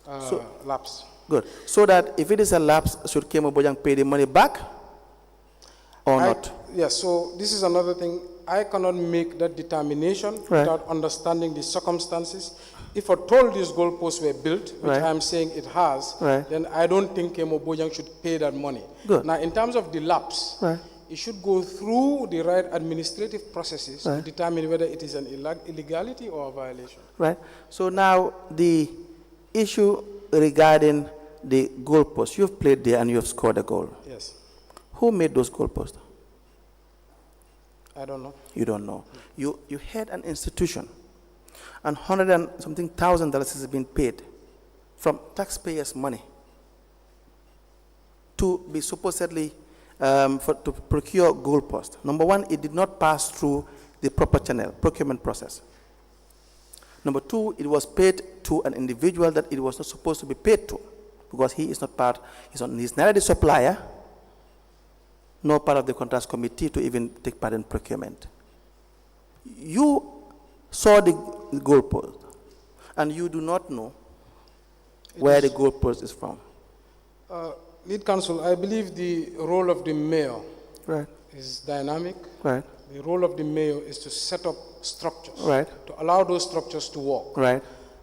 So- lapse. Good. So that if it is a lapse, should KMO Bojang pay the money back or not? Yes, so this is another thing. I cannot make that determination Right. without understanding the circumstances. If at all these goalposts were built, which Right. I'm saying it has, Right. then I don't think KMO Bojang should pay that money. Good. Now, in terms of the lapse, Right. it should go through the right administrative processes Right. to determine whether it is an illegality or a violation. Right. So now the issue regarding the goalposts, you've played there and you've scored a goal. Yes. Who made those goalposts? I don't know. You don't know. You had an institution, and $100 and something thousand has been paid from taxpayers' money to be supposedly to procure goalposts. Number one, it did not pass through the proper channel, procurement process. Number two, it was paid to an individual that it was not supposed to be paid to, because he is not part, he's neither the supplier nor part of the contracts committee to even take part in procurement. You saw the goalpost, and you do not know where the goalpost is from. Lead counsel, I believe the role of the mayor Right. is dynamic. Right. The role of the mayor is to set up structures, Right. to allow those structures to work. Right.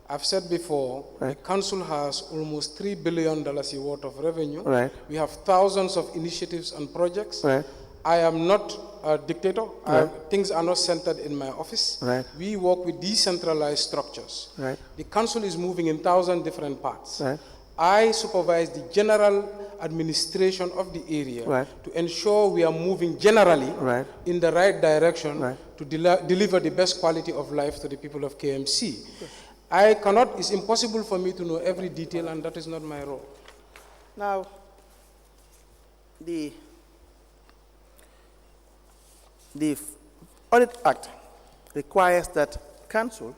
I've said before, Right. the council has almost $3 billion worth of revenue. Right. We have thousands of initiatives and projects. Right. I am not a dictator. Right. Things are not centered in my office. Right. We work with decentralized structures. Right. The council is moving in 1,000 different parts. Right. I supervise the general administration of the area Right. to ensure we are moving generally Right. in the right direction Right. to deliver the best quality of life to the people of KMC. It's impossible for me to know every detail, and that is not my role. Now, the Audit Act requires that council,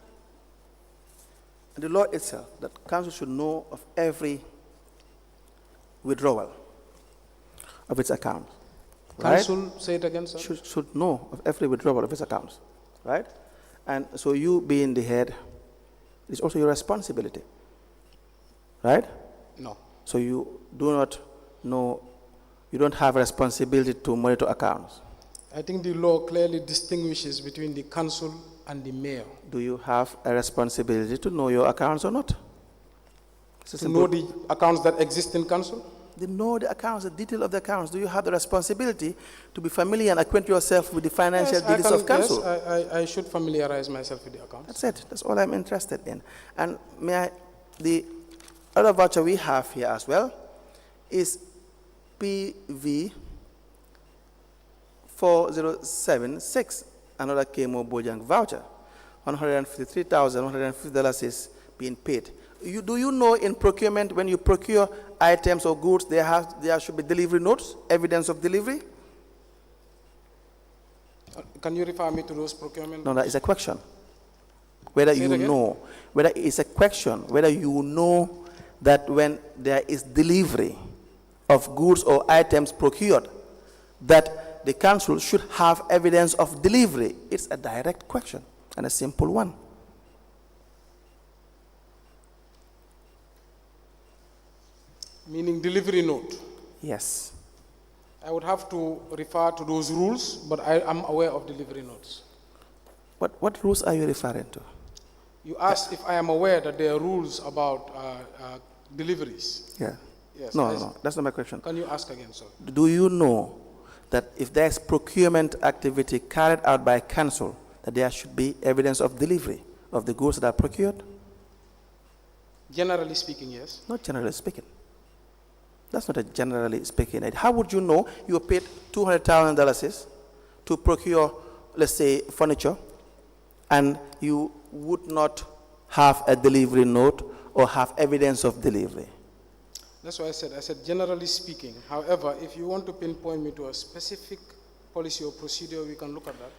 and the law itself, that council should know of every withdrawal of its accounts. Council, say it again, sir. Should know of every withdrawal of its accounts, right? And so you being the head, it's also your responsibility, right? No. So you do not know, you don't have a responsibility to monitor accounts. I think the law clearly distinguishes between the council and the mayor. Do you have a responsibility to know your accounts or not? To know the accounts that exist in council? They know the accounts, the detail of the accounts. Do you have the responsibility to be familiar and acquaint yourself with the financial details of council? Yes, I should familiarize myself with the accounts. That's it. That's all I'm interested in. And the other voucher we have here as well is PV 4076, another KMO Bojang voucher. $153,150 is being paid. Do you know in procurement, when you procure items or goods, there should be delivery notes, evidence of delivery? Can you refer me to those procurement? No, that is a question. Whether you know, whether it's a question, whether you know that when there is delivery of goods or items procured, that the council should have evidence of delivery. It's a direct question and a simple one. Meaning delivery note? Yes. I would have to refer to those rules, but I am aware of delivery notes. What rules are you referring to? You asked if I am aware that there are rules about deliveries. Yeah. Yes. No, that's not my question. Can you ask again, sir? Do you know that if there's procurement activity carried out by council, that there should be evidence of delivery of the goods that are procured? Generally speaking, yes. Not generally speaking. That's not a generally speaking. How would you know you paid $200,000 to procure, let's say, furniture, and you would not have a delivery note or have evidence of delivery? That's why I said generally speaking. However, if you want to pinpoint me to a specific policy or procedure, we can look at that.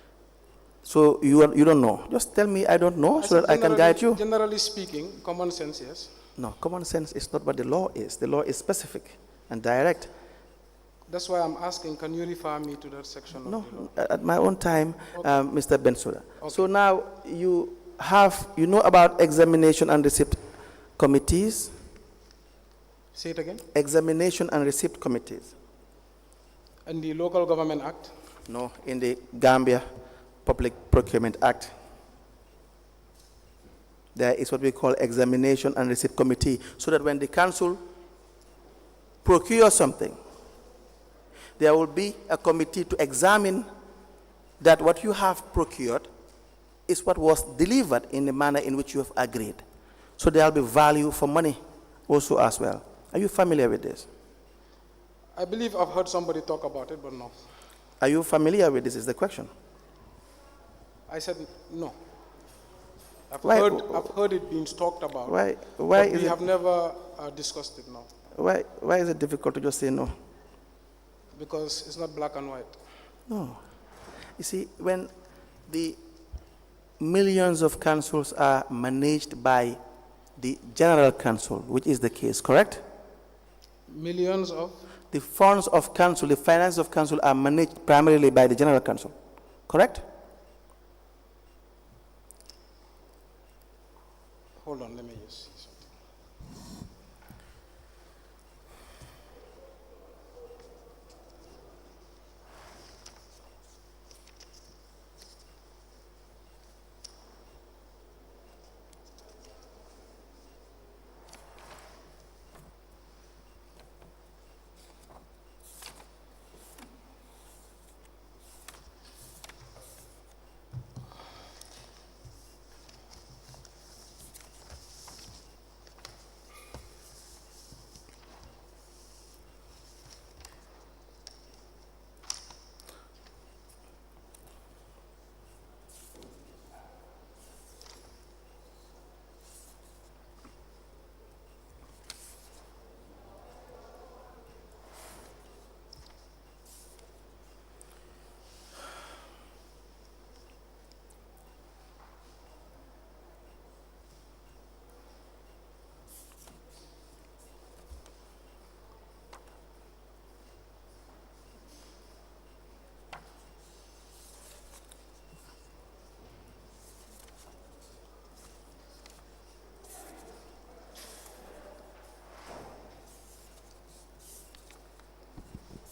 So you don't know. Just tell me I don't know so that I can guide you. Generally speaking, common sense, yes. No, common sense is not what the law is. The law is specific and direct. That's why I'm asking, can you refer me to that section of the law? At my own time, Okay. Mr. Bensouda. Okay. So now you know about examination and receipt committees? Say it again. Examination and receipt committees. And the Local Government Act? No, in the Gambia Public Procurement Act. There is what we call examination and receipt committee, so that when the council procures something, there will be a committee to examine that what you have procured is what was delivered in the manner in which you have agreed. So there will be value for money also as well. Are you familiar with this? I believe I've heard somebody talk about it, but no. Are you familiar with this is the question? I said no. I've Why- heard it being talked about. Why but is we it, have never discussed it now why is it difficult to just say no? because it's not black and white. No. You see, when the millions of councils are managed by the general council, which is the case, correct? Millions of The funds of council, the finances of council are managed primarily by the general council, correct? hold on, let me just see something.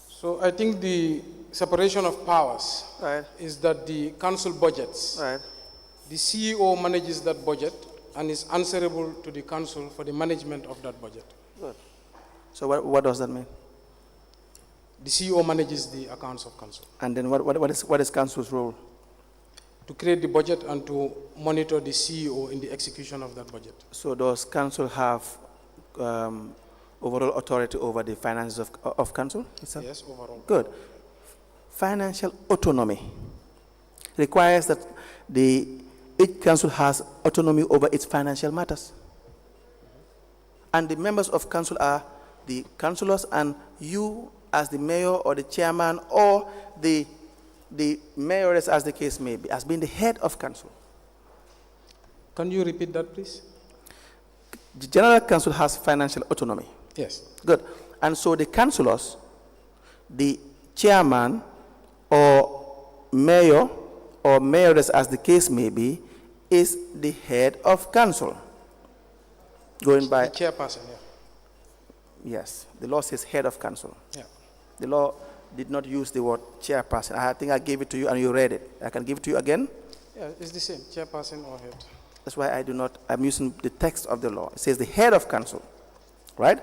So I think the separation of powers Right. is that the council budgets. Right. The CEO manages that budget and is answerable to the council for the management of that budget. Good. So what does that mean? The CEO manages the accounts of council And then what is council's role? to create the budget and to monitor the CEO in the execution of that budget. So does council have overall authority over the finances of council itself? Yes, overall. Good. Financial autonomy requires that each council has autonomy over its financial matters. And the members of council are the councillors, and you as the mayor or the chairman or the mayoress, as the case may be, as being the head of council. Can you repeat that, please? The general council has financial autonomy. Yes. Good. And so the councillors, the chairman or mayor or mayoress, as the case may be, is the head of council. Going by, The chairperson, yeah. yes, the law says head of council. Yeah. The law did not use the word chairperson. I think I gave it to you and you read it. I can give it to you again. Yeah, it's the same, chairperson or head. That's why I'm using the text of the law. It says the head of council, right?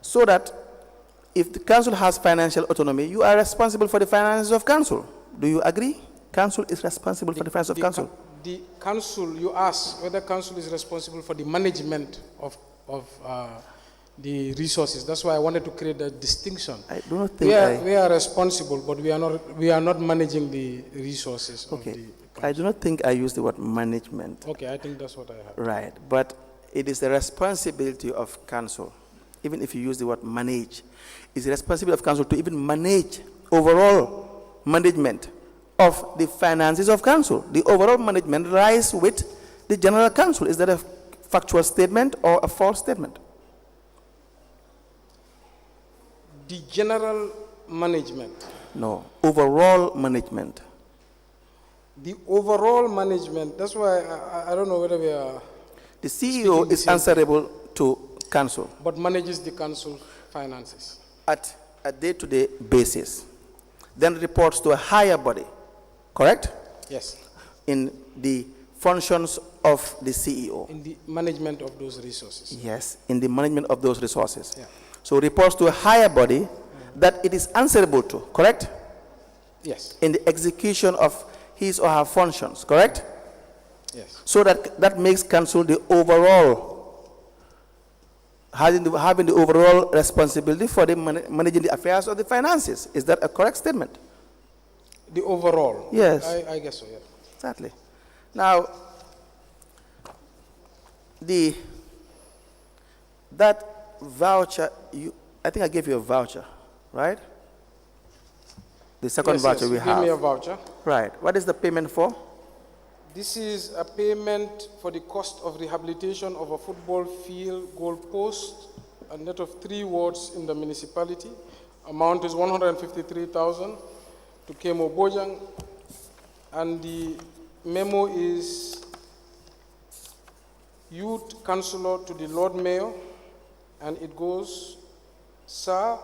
So that if the council has financial autonomy, you are responsible for the finances of council. Do you agree? Council is responsible for the finances of council. The council, you ask whether council is responsible for the management of the resources. That's why I wanted to create a distinction. I do not think We are responsible, but we are not managing the resources of okay. the I council. do not think I used the word management. Okay, I think that's what I have. Right. But it is the responsibility of council, even if you use the word manage, it's the responsibility of council to even manage overall management of the finances of council. The overall management lies with the general council. Is that a factual statement or a false statement? The general management. No. Overall management. The overall management, that's why I don't know whether we are, The CEO Speaking the is same answerable to council but manages the council finances. at a day-to-day basis, then reports to a higher body, correct? Yes, In the functions of the CEO. in the management of those resources. Yes, in the management of those resources. Yeah. So reports to a higher body that it is answerable to, correct? Yes, In the execution of his or her functions, correct? yes. So that makes council the overall, having the overall responsibility for the managing the affairs of the finances. Is that a correct statement? The overall. Yes. I guess so, yeah. Exactly. Now, that voucher, I think I gave you a voucher, right? The second Yes, voucher yes, we you have. Give me a voucher. Right. What is the payment for? This is a payment for the cost of rehabilitation of a football field, goal post, a net of 3 wards in the municipality. Amount is 153,000 to Kemo Bojang, and the memo is Youth Councillor to the Lord Mayor, and it goes, Sir,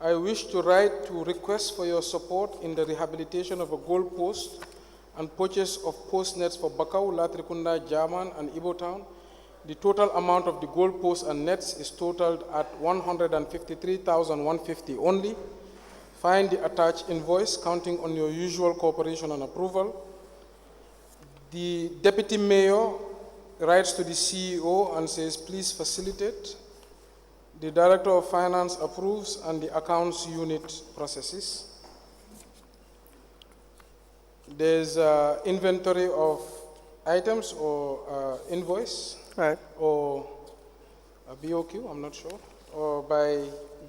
I wish to write to request for your support in the rehabilitation of a goal post and purchase of post nets for Bakau, Latrikunda, German, and Ibo Town. The total amount of the goal posts and nets is totaled at 153,150 only. Find the attached invoice, counting on your usual cooperation and approval. The Deputy Mayor writes to the CEO and says, please facilitate. The Director of Finance approves and the Accounts Unit processes. There's inventory of items or invoice, Right. or a BOQ, I'm not sure, or by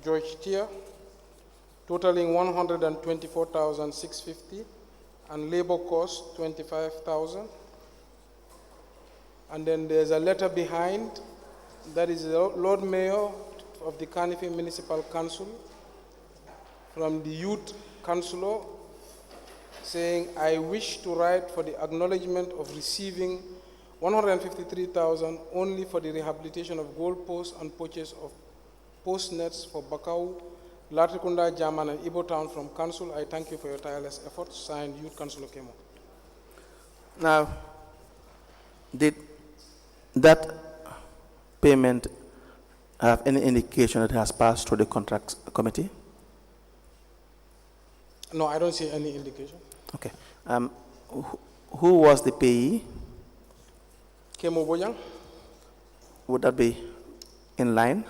George Tier, totaling 124,650, and labor cost 25,000. And then there's a letter behind, that is the Lord Mayor of the Carnegie Municipal Council from the Youth Councillor saying, I wish to write for the acknowledgement of receiving 153,000 only for the rehabilitation of goal posts and purchase of post nets for Bakau, Latrikunda, German, and Ibo Town from Council. I thank you for your tireless efforts. Signed, Youth Councillor Kemo. Now, did that payment have any indication that it has passed through the contracts committee? No, I don't see any indication. Okay. Who was the payee? Kemo Bojang? Would that be in line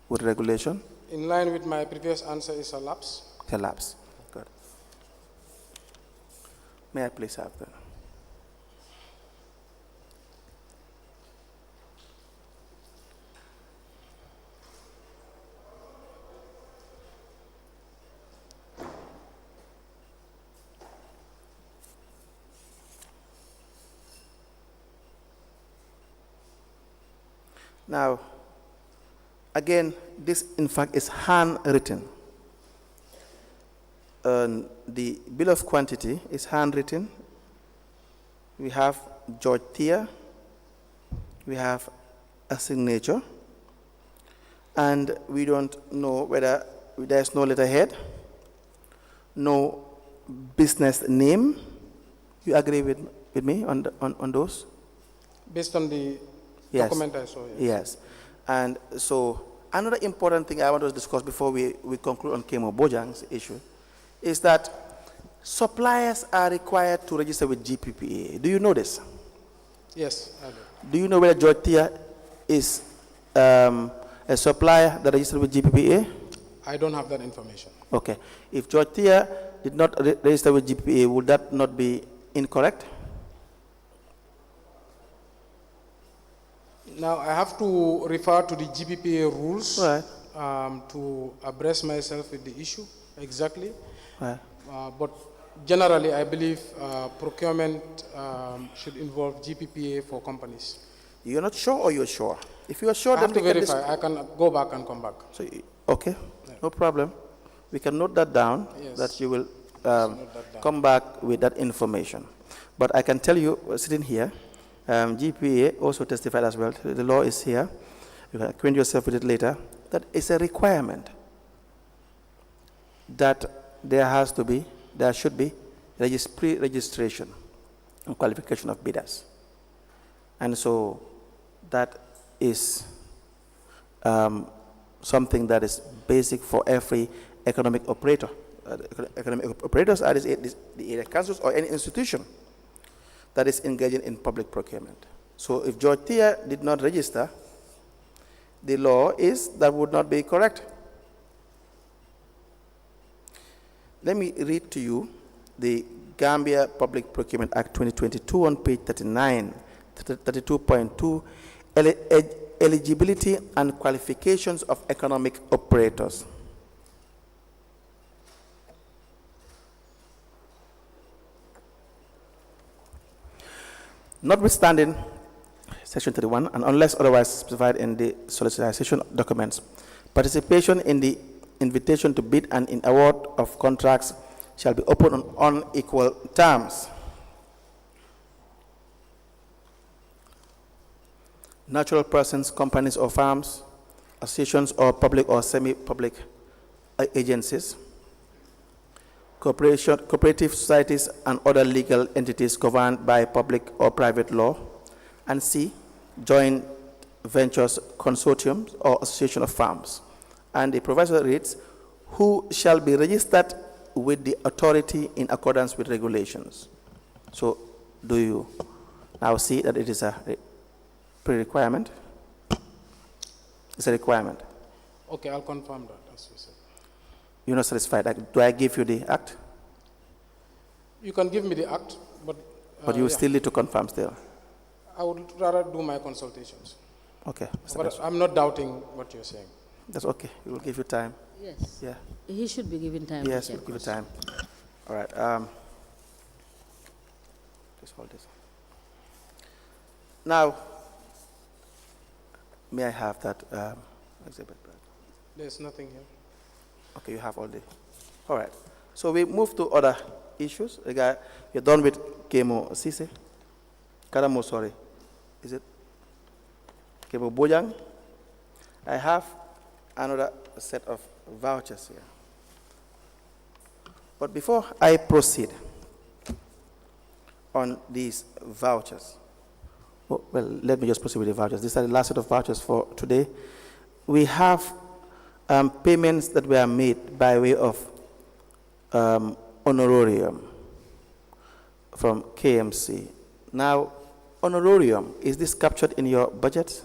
with regulation? In line with my previous answer, is a lapse. It's a lapse. Good. May I please have that? Now, again, this in fact is handwritten. The bill of quantity is handwritten. We have George Tia, we have a signature, and we don't know whether there's no letterhead, no business name. You agree with me on those? Based on the Yes. document I saw, yes. Yes. And so another important thing I want to discuss before we conclude on Kemo Bojang's issue is that suppliers are required to register with GPPA. Do you know this? Yes, I do. Do you know whether Georgia is a supplier that registered with GPPA? I don't have that information. Okay. If Georgia did not register with GPPA, would that not be incorrect? Now, I have to refer to the GPPA rules, Right. To abreast myself with the issue exactly. Right. But generally, I believe procurement should involve GPPA for companies. You're not sure or you're sure? If you're sure, I then have to we can verify. I can go back and come back. So, okay, no problem. We can note that down, Yes. that you will Note that down. come back with that information. But I can tell you, sitting here, GPA also testified as well. The law is here. You can acquaint yourself with it later. That it's a requirement that there should be pre-registration and qualification of bidders. And so that is something that is basic for every economic operator. Economic operators are the area councils or any institution that is engaging in public procurement. So if Georgia did not register, the law is that would not be correct. Let me read to you the Gambia Public Procurement Act 2022 on page 39, 32.2, eligibility and qualifications of economic operators. Notwithstanding Section 31, and unless otherwise specified in the solicitation documents, participation in the invitation to bid and in award of contracts shall be open on unequal terms. Natural persons, companies or firms, associations or public or semi-public agencies, cooperative societies and other legal entities governed by public or private law, and C, joint ventures, consortiums or association of firms. And the proviso reads, who shall be registered with the authority in accordance with regulations. So do you now see that it is a pre-requirement? It's a requirement. Okay, I'll confirm that, as you said. You're not satisfied. Do I give you the act? You can give me the act, but... But you yeah. still need to confirm still. I would rather do my consultations. Okay. But I'm not doubting what you're saying. That's okay. We will give you time. Yes. Yeah. He should be given time. Yes, to we'll check give you first. time. All right. Just hold this. Now, may I have that exhibit? There's nothing here. Okay, you have all the. All right. So we move to other issues. You're done with Kemo Sise. Karamo, sorry. Is it? Kemo Bojang. I have another set of vouchers here. But before I proceed on these vouchers, well, let me just proceed with the vouchers. These are the last set of vouchers for today. We have payments that were made by way of honorarium from KMC. Now, honorarium, is this captured in your budget?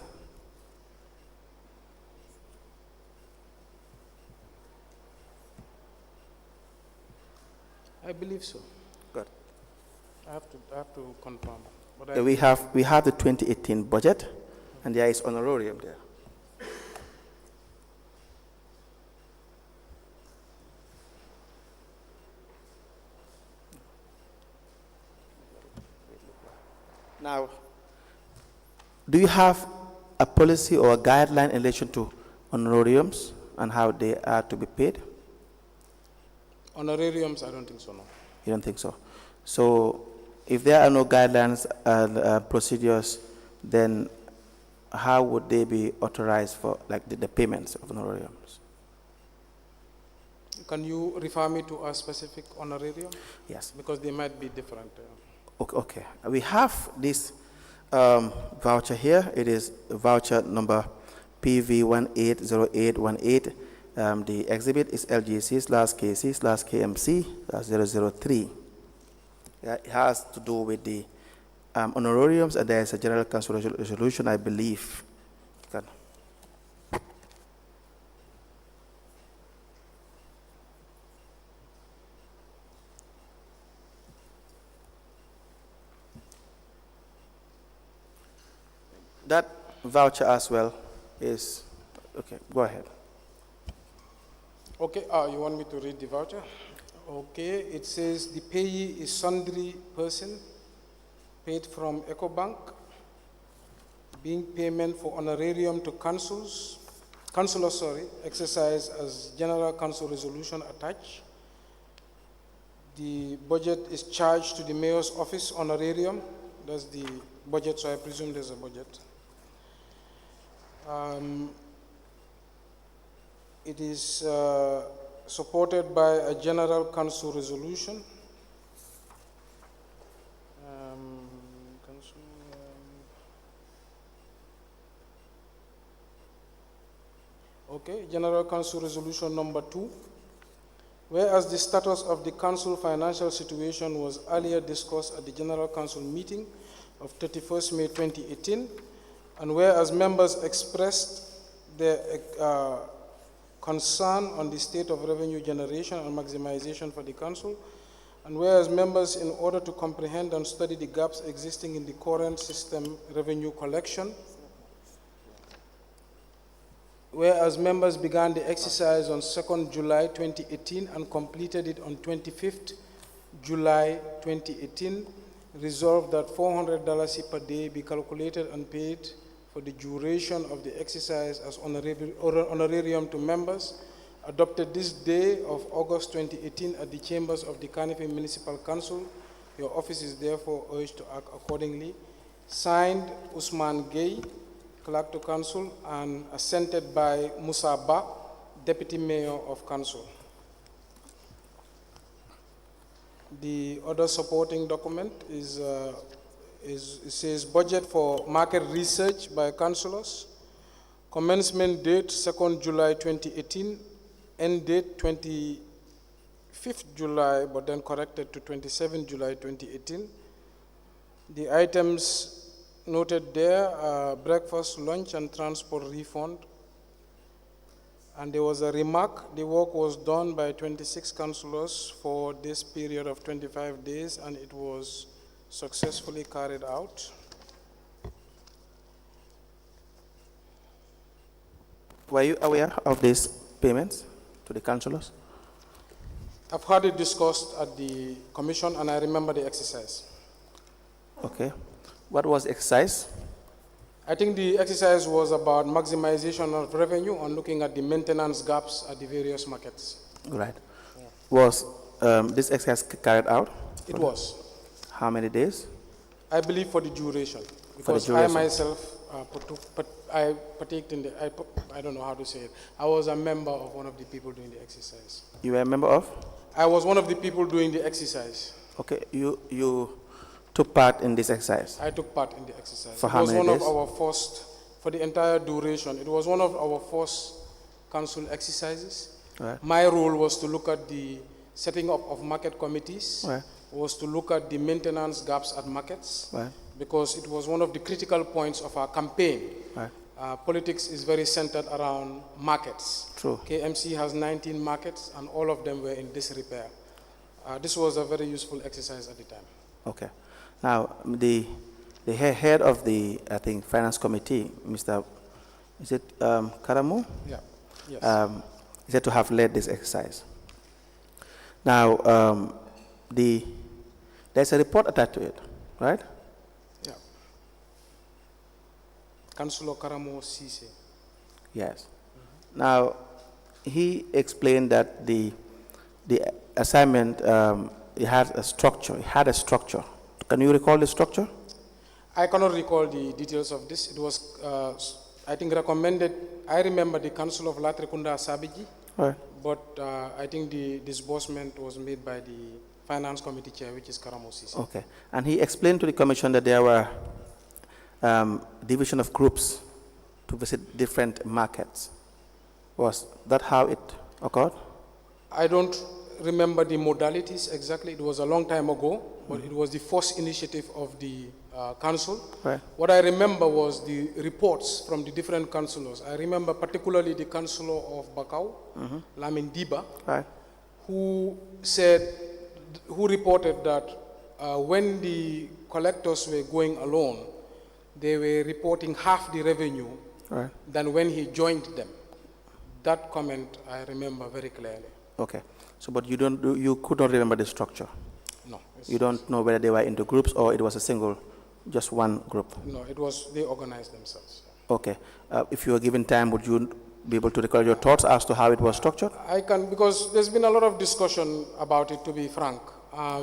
I believe so. Good. I have to confirm. But We have the 2018 budget, and there is honorarium there. Now, do you have a policy or a guideline in relation to honorariums and how they are to be paid? Honorariums, I don't think so, no. You don't think so? So, if there are no guidelines and procedures, then how would they be authorized for, like, the payments of honorariums? Can you refer me to a specific honorarium? Yes. Because they might be different. Okay. We have this voucher here. It is voucher number PV180818. The exhibit is LGC/KC/KMC/003. It has to do with the honorariums, and there is a general council resolution, I believe. That voucher as well is, okay, go ahead. Okay, you want me to read the voucher? Okay, it says the payee is sundry person paid from EcoBank, being payment for honorarium to councillors, exercise as general council resolution attached. The budget is charged to the mayor's office honorarium. That's the budget, so I presume there's a budget. It is supported by a general council resolution. Okay, General Council Resolution number 2. Whereas the status of the council financial situation was earlier discussed at the General Council meeting of 31st May 2018, and whereas members expressed their concern on the state of revenue generation and maximization for the council, And whereas members, in order to comprehend and study the gaps existing in the current system revenue collection, whereas members began the exercise on 2nd July 2018 and completed it on 25th July 2018, resolved that $400 per day be calculated and paid for the duration of the exercise as honorarium to members, adopted this day of August 2018 at the chambers of the Carnegie Municipal Council. Your office is therefore urged to act accordingly. Signed, Usman Gay, Clerk to Council, and assented by Musa Ba, Deputy Mayor of Council. The other supporting document it says budget for market research by councillors. Commencement date 2nd July 2018, end date 25th July, but then corrected to 27th July 2018. The items noted there are breakfast, lunch, and transport refund. And there was a remark, the work was done by 26 councillors for this period of 25 days, and it was successfully carried out. Were you aware of these payments to the councillors? I've heard it discussed at the commission, and I remember the exercise. Okay. What was the exercise? I think the exercise was about maximization of revenue and looking at the maintenance gaps at the various markets. Right. Yeah. Was this exercise carried out? It was. How many days? I believe for the duration. Because for the duration. I myself, I partaked in I don't know how to say it. I was a member of one of the people doing the exercise. You were a member of? I was one of the people doing the exercise. Okay, you took part in this exercise? I took part in the exercise. For how many days? It was one of our first, for the entire duration, it was one of our first council exercises. Right. My role was to look at the setting up of market committees, right. was to look at the maintenance gaps at markets, right. because it was one of the critical points of our campaign. Right. Politics is very centered around markets. True. KMC has 19 markets, and all of them were in disrepair. This was a very useful exercise at the time. Okay. Now, the head of the, I think, finance committee, Mr. Is it Karamu? Yeah. Yes. Is said to have led this exercise. Now, there's a report attached to it, right? Yeah. Councillor Karamu Sise. Yes. Mm-hmm. Now, he explained that the assignment it had a structure. Can you recall the structure? I cannot recall the details of this. It was, I think, recommended. I remember the Council of Latrekunda Sabiji, right. But I think the disbursement was made by the Finance Committee Chair, which is Karamu Sisi. Okay. And he explained to the Commission that there were division of groups to visit different markets. Was that how it occurred? I don't remember the modalities exactly. It was a long time ago, but it was the first initiative of the council. Right. What I remember was the reports from the different councillors. I remember particularly the councillor of Bakau, Lamin Diba, right. who reported that when the collectors were going alone, they were reporting half the revenue right. than when he joined them. That comment I remember very clearly. Okay. So, but you could not remember the structure? No. You don't know whether they were into groups or it was a single, just one group? No, they organized themselves. Okay. If you were given time, would you be able to recall your thoughts as to how it was structured? I can, because there's been a lot of discussion about it, to be frank.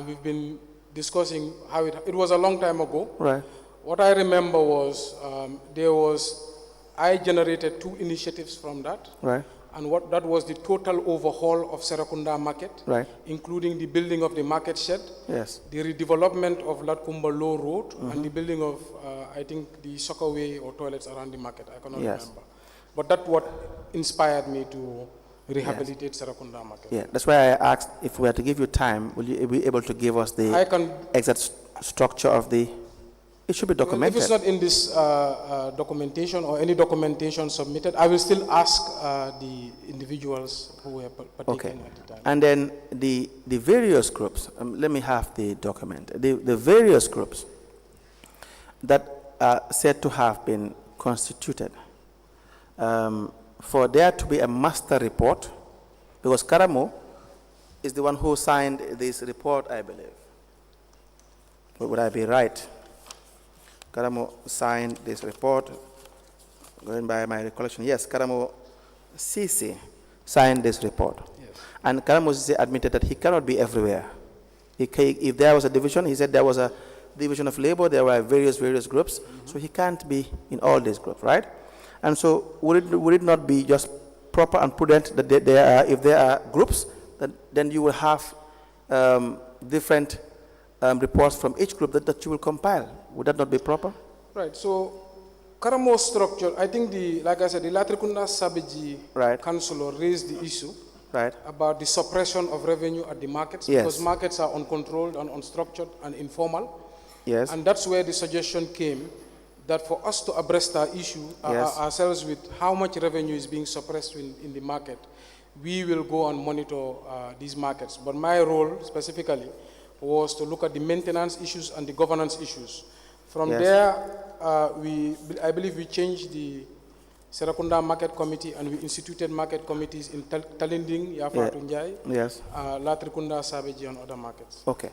We've been discussing how it was a long time ago. Right. What I remember was I generated 2 initiatives from that. Right. And that was the total overhaul of Serakunda market, right. including the building of the market shed, yes. the redevelopment of Latkumba Low Road, and the building of, I think, the soccer way or toilets around the market. I cannot remember. But that's what inspired me to rehabilitate Serakunda market. Yeah, that's why I asked if we were to give you time, will you be able to give us the exact structure of the It should be Well, documented. if it's not in this documentation or any documentation submitted, I will still ask the individuals who were partaking at the time. And then the various groups, let me have the document. The various groups that are said to have been constituted, for there to be a master report, because Karamo is the one who signed this report, I believe. Would I be right? Karamo signed this report, going by my recollection. Yes, Karamo Sisi signed this report. Yes. And Karamo Sisi admitted that he cannot be everywhere. If there was a division, he said there was a division of labor, there were various groups, so he can't be in all these groups, right? And so would it not be just proper and prudent that if there are groups, then you will have different reports from each group that you will compile. Would that not be proper? Right, so Karamo structure, I think like I said, the Latrikunda Sabiji councillor raised the issue about the suppression of revenue at the markets, because markets are uncontrolled and unstructured and informal. Yes. And that's where the suggestion came that for us to abreast our issue ourselves with how much revenue is being suppressed in the market, we will go and monitor these markets. But my role specifically was to look at the maintenance issues and the governance issues. From there, I believe we changed the Serakunda Market Committee and we instituted market committees in Talinding, Yafatunjai, Latrikunda, Sabeji, and other markets. Okay.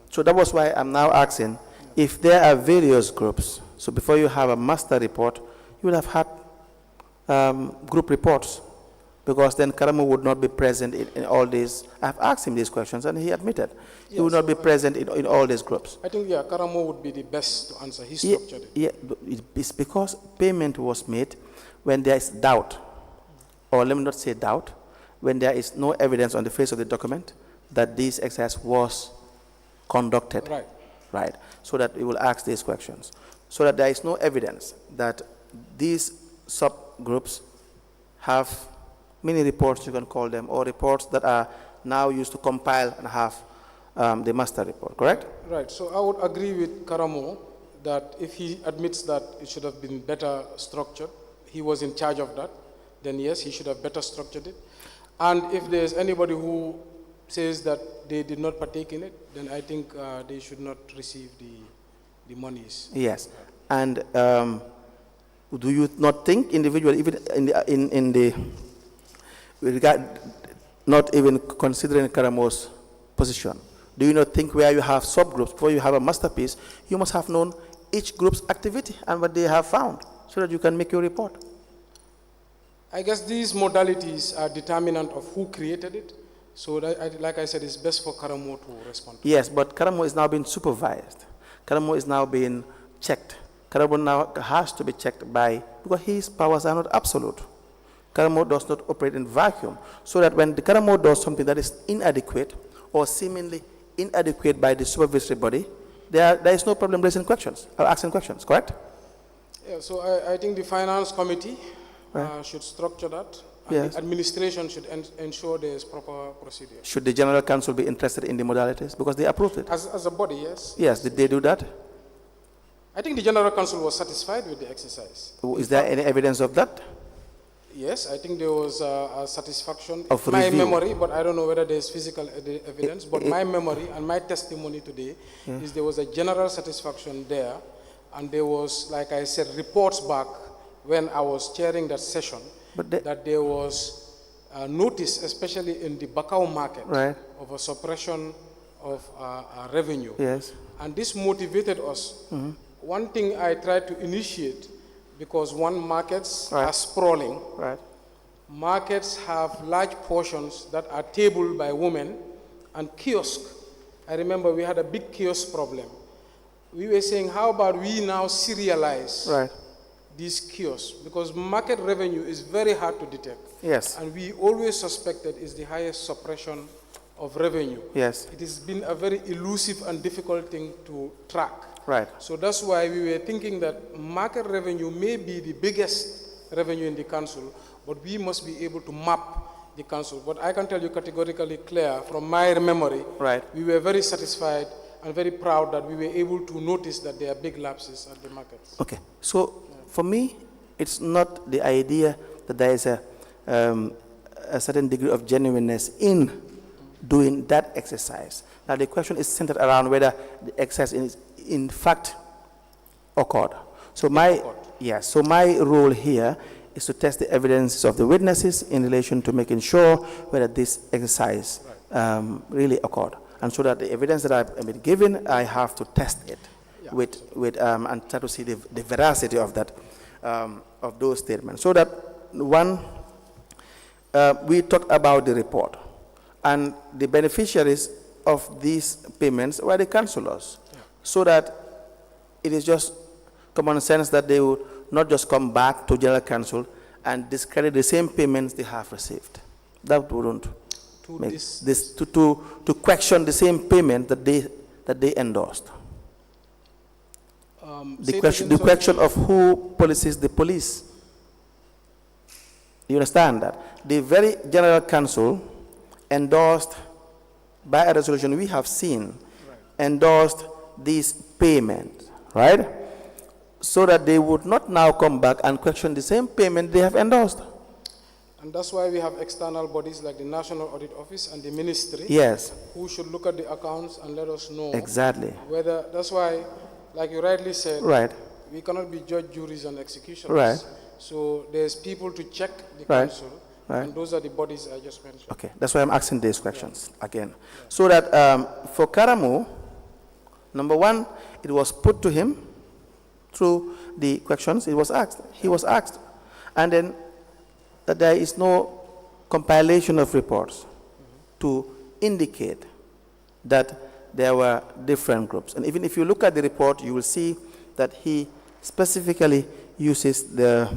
So that was why I'm now asking if there are various groups. So before you have a master report, you would have had group reports, because then Karamo would not be present in all these. I've asked him these questions and he admitted he would not be present in all these groups. I think, Karamo would be the best to answer. He structured it. Yeah, it's because payment was made when there is doubt, or let me not say doubt, when there is no evidence on the face of the document that this exercise was conducted. Right. So that we will ask these questions. So that there is no evidence that these subgroups have mini reports, you can call them, or reports that are now used to compile and have the master report, correct? Right. So I would agree with Karamo that if he admits that it should have been better structured, he was in charge of that, then yes, he should have better structured it. And if there's anybody who says that they did not partake in it, then I think they should not receive the monies. Yes. And do you not think individually, even in the regard, not even considering Karamo's position, do you not think where you have subgroups, before you have a masterpiece, you must have known each group's activity and what they have found, so that you can make your report? I guess these modalities are determinant of who created it. So that, like I said, it's best for Karamo to respond. Yes, but Karamo is now being supervised. Karamo is now being checked. Karamo now has to be checked because his powers are not absolute. Karamo does not operate in vacuum. So that when the Karamo does something that is inadequate or seemingly inadequate by the supervisory body, there is no problem raising questions or asking questions, correct? Yeah, so I think the finance committee should structure that. And the administration should ensure there is proper procedure. Should the General Council be interested in the modalities? Because they approved it. As a body, yes. Yes, did they do that? I think the General Council was satisfied with the exercise. Is there any evidence of that? Yes, I think there was a satisfaction. Of my review. Memory, but I don't know whether there's physical evidence, but my memory and my testimony today is there was a general satisfaction there, and there was, like I said, reports back when I was chairing that session, that there was a notice, especially in the Bakau market, of a suppression of revenue. Yes. And this motivated us. One thing I tried to initiate, because markets are sprawling. Markets have large portions that are tabled by women, and kiosk. I remember we had a big kiosk problem. We were saying, how about we now serialize these kiosks, because market revenue is very hard to detect. Yes. And we always suspected it's the highest suppression of revenue. Yes. It has been a very elusive and difficult thing to track. Right. So that's why we were thinking that market revenue may be the biggest revenue in the council, but we must be able to map the council. But I can tell you categorically clear from my memory, we were very satisfied I'm very proud that we were able to notice that there are big lapses at the markets. Okay, so for me, it's not the idea that there is a certain degree of genuineness in doing that exercise. Now the question is centered around whether the exercise is in fact occurred. So my role here is to test the evidences of the witnesses in relation to making sure whether this exercise really occurred. And so that the evidence that I've been given, I have to test it and try to see the veracity of that, of those statements. So that one, we talked about the report, and the beneficiaries of these payments were the councillors. So that it is just common sense that they would not just come back to General Council and discredit the same payments they have received. That wouldn't make to question the same payment that they endorsed. The question of who polices the police. You understand that? The very General Council endorsed, by a resolution we have seen, endorsed these payments, right? So that they would not now come back and question the same payment they have endorsed. And that's why we have external bodies like the National Audit Office and the Ministry. Yes. Who should look at the accounts and let us know. Exactly. Whether, that's why, like you rightly said, right, we cannot be judge, juries, and executioners. Right. So there's people to check the council, and those are the bodies I just mentioned. Okay, that's why I'm asking these questions again. So that for Karamu, number one, it was put to him through the questions. It was asked. He was asked, and then that there is no compilation of reports to indicate that there were different groups. And even if you look at the report, you will see that he specifically uses the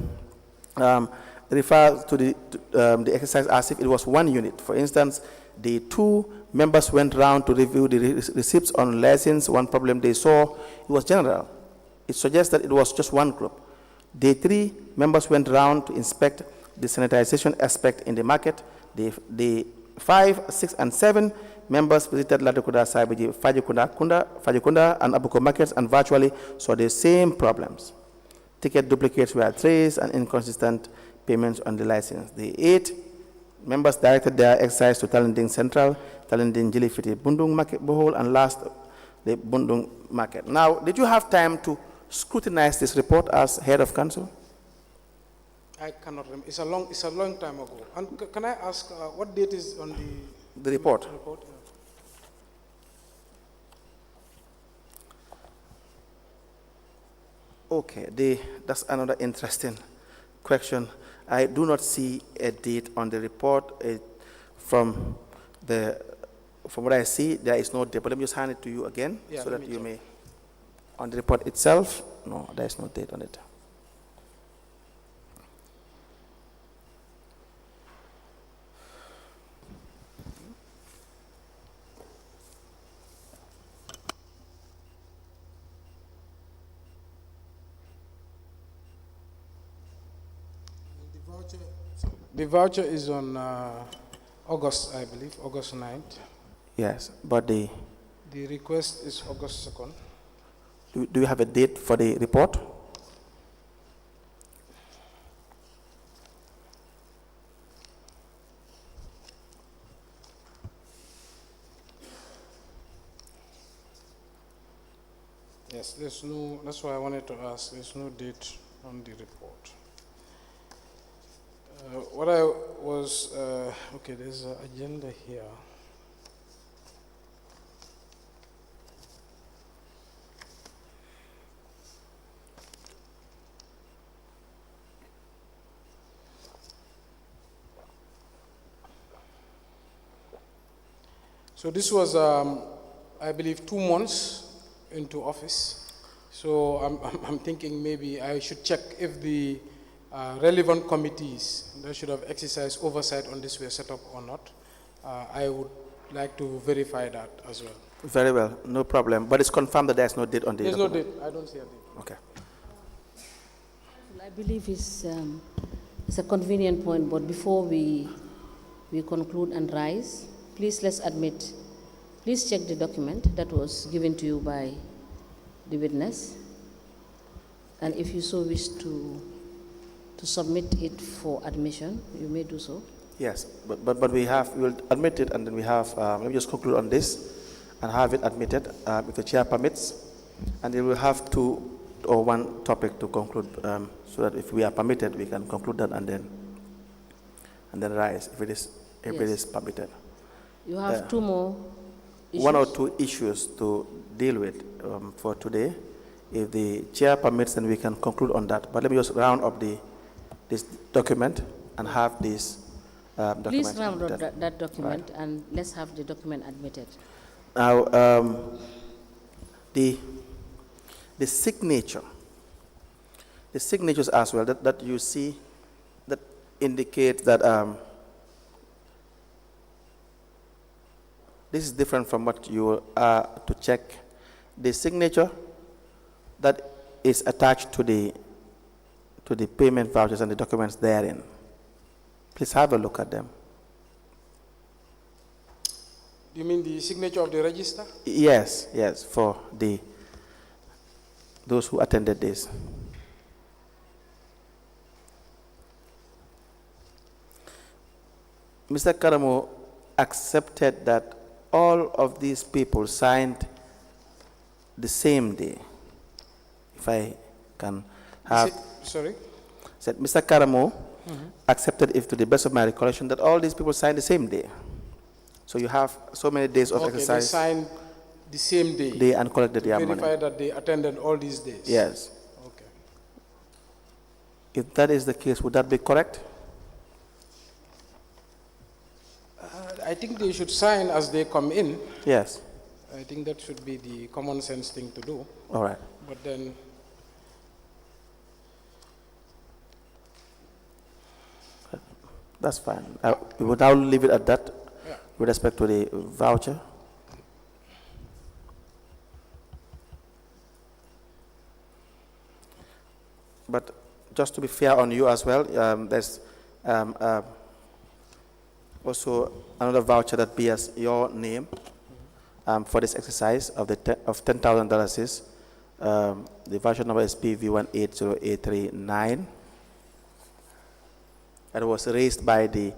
refers to the exercise as if it was one unit. For instance, the two members went round to review the receipts on lessons. One problem they saw, it was general. It suggests that it was just one group. The three members went round to inspect the sanitization aspect in the market. The 5, 6, and 7 members visited Latukuda, Saibiji, Fajikunda, and Abuko markets and virtually saw the same problems. Ticket duplicates were traced and inconsistent payments on the license. The 8 members directed their exercise to Talinding Central, Talinding Jilifiti, Bundung Market, Bohol, and last, the Bundung Market. Now, did you have time to scrutinize this report as head of council? I cannot remember. It's a long time ago. And can I ask what date is on the report? Okay, that's another interesting question. I do not see a date on the report. From what I see, there is no date. But let me just hand it to you again, so that you may. On the report itself, no, there is no date on it. The voucher is on August, I believe, August 9th. Yes, but the request is August 2nd. Do you have a date for the report? Yes, there's no, that's why I wanted to ask, there's no date on the report. What I was, okay, there's an agenda here. So this was, I believe, 2 months into office. So I'm thinking maybe I should check if the relevant committees that should have exercised oversight on this were set up or not. I would like to verify that as well. Very well, no problem. But it's confirmed that there's no date on the There's no date. I don't see a date. Okay. I believe it's a convenient point, but before we conclude and rise, please let's admit Please check the document that was given to you by the witness. And if you so wish to submit it for admission, you may do so. Yes, but we will admit it, and then we have, let me just conclude on this and have it admitted if the chair permits. And then we'll have two or one topic to conclude so that if we are permitted, we can conclude that and then rise if it is permitted. You have two more issues? One or two issues to deal with for today. If the chair permits, then we can conclude on that. But let me just round up this document and have this document. Please round up that document, right, and let's have the document admitted. Now, the signatures as well that you see that indicate that this is different from what you are to check. The signature that is attached to the payment vouchers and the documents therein. Please have a look at them. You mean the signature of the register? Yes, for those who attended this. Mr. Karamo accepted that all of these people signed the same day. If I can have... Sorry? Said Mr. Karamo accepted, if to the best of my recollection, that all these people signed the same day. So you have so many days of exercise. They signed the same day. They and collected their money. Verify that they attended all these days. Yes. Okay. If that is the case, would that be correct? I think they should sign as they come in. Yes. I think that should be the common sense thing to do. All right. But then, that's fine. We would now leave it at that with respect to the voucher. But just to be fair on you as well, there's also another voucher that bears your name for this exercise of $10,000 is the voucher number is PV1808339. It was raised by the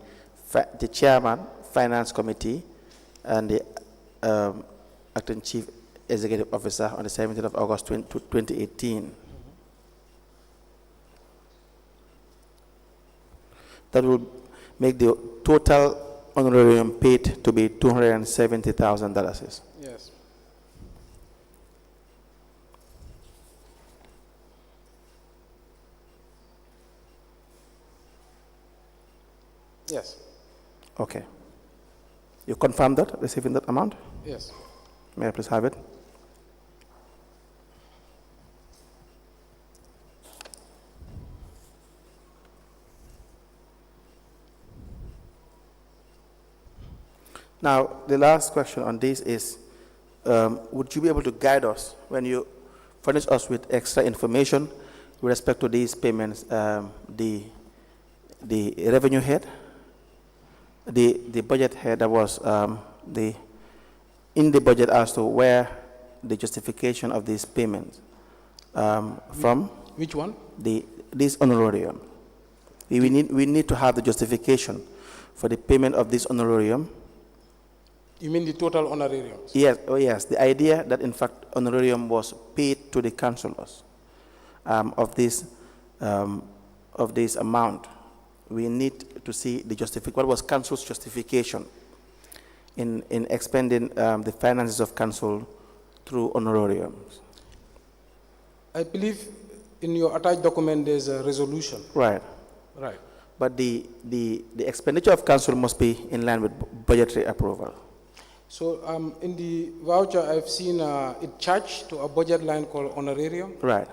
chairman, finance committee, and the acting chief executive officer on the 17th of August 2018. That will make the total honorarium paid to be $270,000. yes. Yes. Okay. You confirm that, receiving that amount? Yes. May I please have it? Now, the last question on this is, would you be able to guide us when you furnish us with extra information with respect to these payments, the revenue head, the budget head that was in the budget as to where the justification of these payments from? Which one? This honorarium. We need to have the justification for the payment of this honorarium. You mean the total honorariums? Yes, yes. The idea that in fact honorarium was paid to the councillors of this amount. We need to see the what was council's justification in expending the finances of council through honorariums. I believe in your attached document there's a resolution. Right. Right. But the expenditure of council must be in line with budgetary approval. So in the voucher, I've seen it charged to a budget line called honorarium. Right.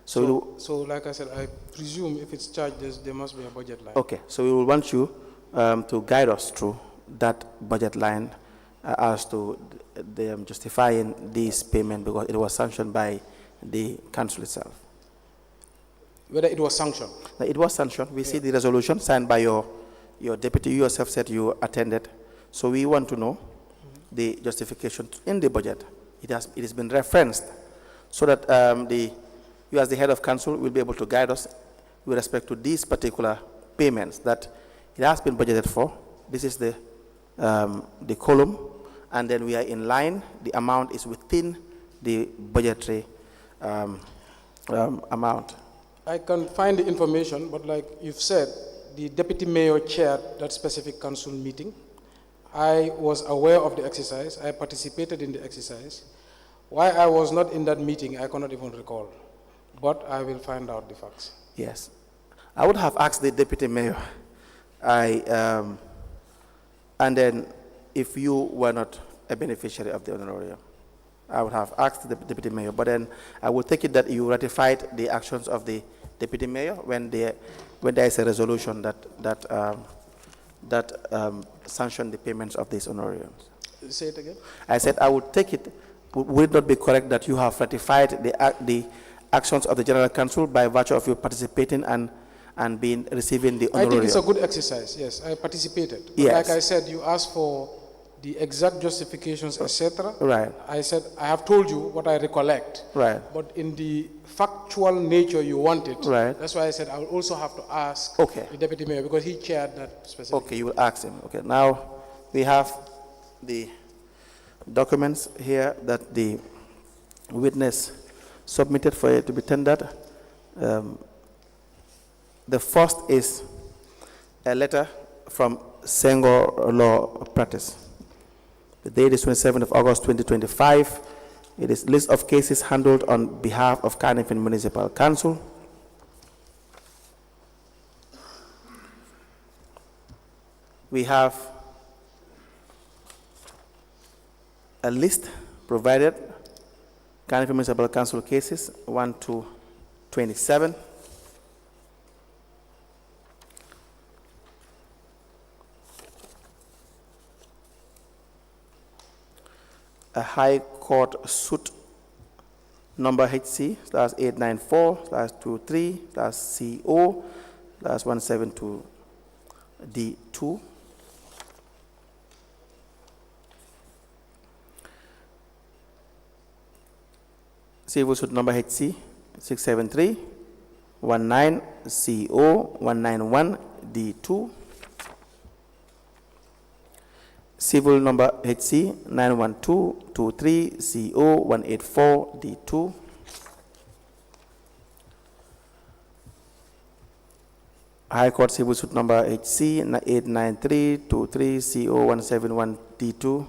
So like I said, I presume if it's charged, there must be a budget line. Okay. So we will want you to guide us through that budget line as to them justifying this payment because it was sanctioned by the council itself. Whether it was sanctioned? It was sanctioned. We see the resolution signed by your deputy. You yourself said you attended. So we want to know the justification in the budget. It has been referenced so that you as the head of council will be able to guide us with respect to these particular payments that it has been budgeted for. This is the column, and then we are in line. The amount is within the budgetary amount. I can find the information, but like you've said, the deputy mayor chaired that specific council meeting. I was aware of the exercise. I participated in the exercise. Why I was not in that meeting, I cannot even recall. But I will find out the facts. Yes. I would have asked the deputy mayor. And then if you were not a beneficiary of the honorarium, I would have asked the deputy mayor. But then I would take it that you ratified the actions of the deputy mayor when there is a resolution that sanctioned the payments of these honorariums. Say it again. I said I would take it. Would it not be correct that you have ratified the actions of the General Council by virtue of you participating and receiving the honorarium? I think it's a good exercise. Yes, I participated. But yes. Like I said, you asked for the exact justifications, etc. Right. I said I have told you what I recollect. Right. But in the factual nature you want it, right. That's why I said I will also have to ask the deputy mayor because he chaired that specific. Okay, you will ask him. Okay. Now we have the documents here that the witness submitted for it to be tendered. The first is a letter from Senghor Law Practice. The date is 27th of August 2025. It is list of cases handled on behalf of Carnifing Municipal Council. We have a list provided, Carnifing Municipal Council cases 1 to 27. A High Court suit number HC/894/23/CO/172D2. Civil suit number HC 673-19-CO-191D2. Civil number HC 912-23-CO-184D2. High Court Civil suit number HC 893-23-CO-171D2.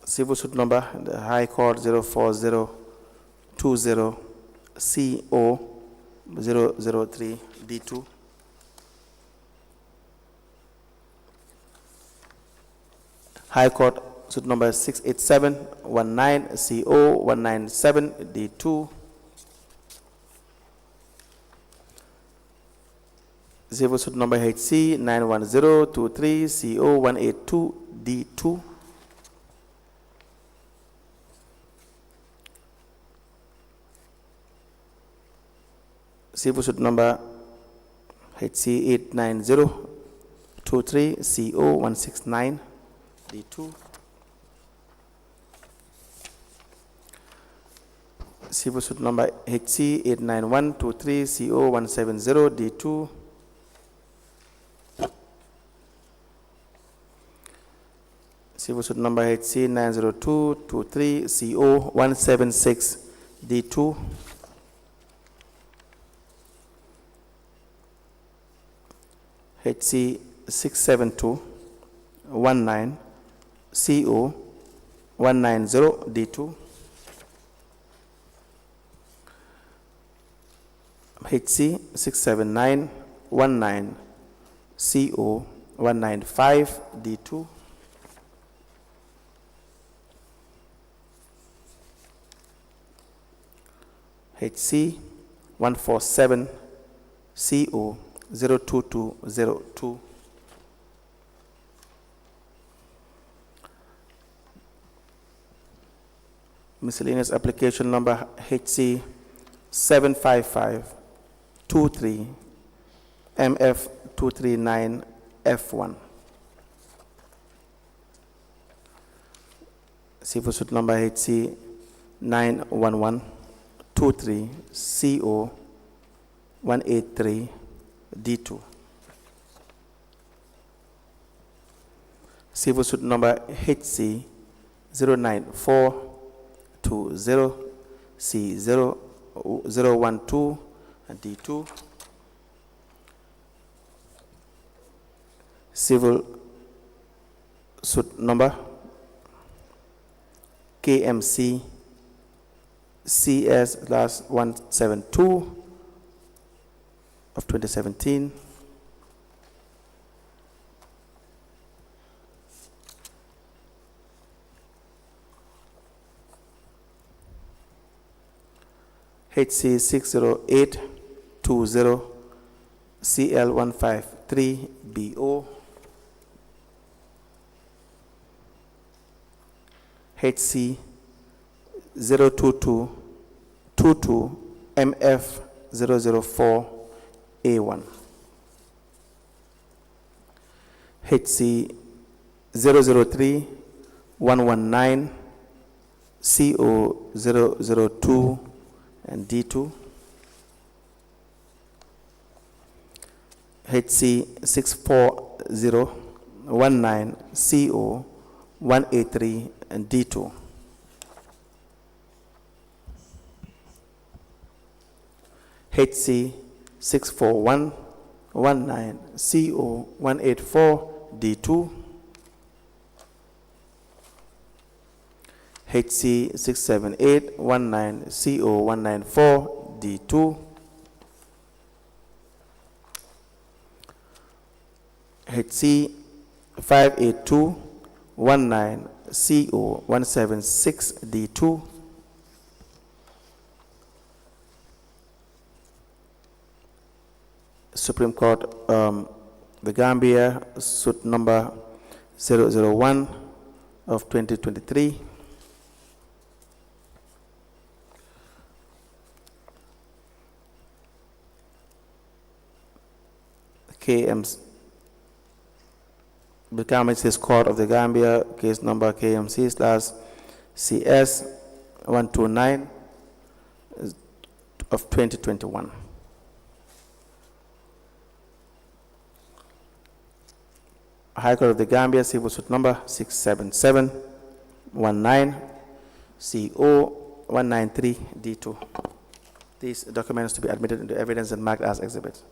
Civil suit number, the High Court 04020-CO-003D2. High Court suit number 687-19-CO-197D2. Civil suit number HC 910-23-CO-182D2. Civil suit number HC 890-23-CO-169D2. Civil suit number HC 891-23-CO-170D2. Civil suit number HC 902-23-CO-176D2. HC 672-19-CO-190D2. HC 679-19-CO-195D2. HC 147-CO-02202. Miscellaneous application number HC 75523 MF 239 F1. Civil suit number HC 91123 CO 183 D2. Civil suit number HC 09420 C0 012 D2. Civil suit number KMC CS/172 of 2017. HC 60820 CL153 BO. HC 02222 MF 004 A1. HC 003 119 CO 002 and D2. HC 64019 CO 183 and D2. HC 64119 CO 184 D2. HC 67819 CO 194 D2. HC 58219 CO 176 D2. Supreme Court, the Gambia, suit number 001 of 2023. KMC, the KMC Court of the Gambia, case number KMC/CS 129 of 2021. High Court of the Gambia, civil suit number 67719 CO 193 D2. These documents to be admitted into evidence and marked as exhibits.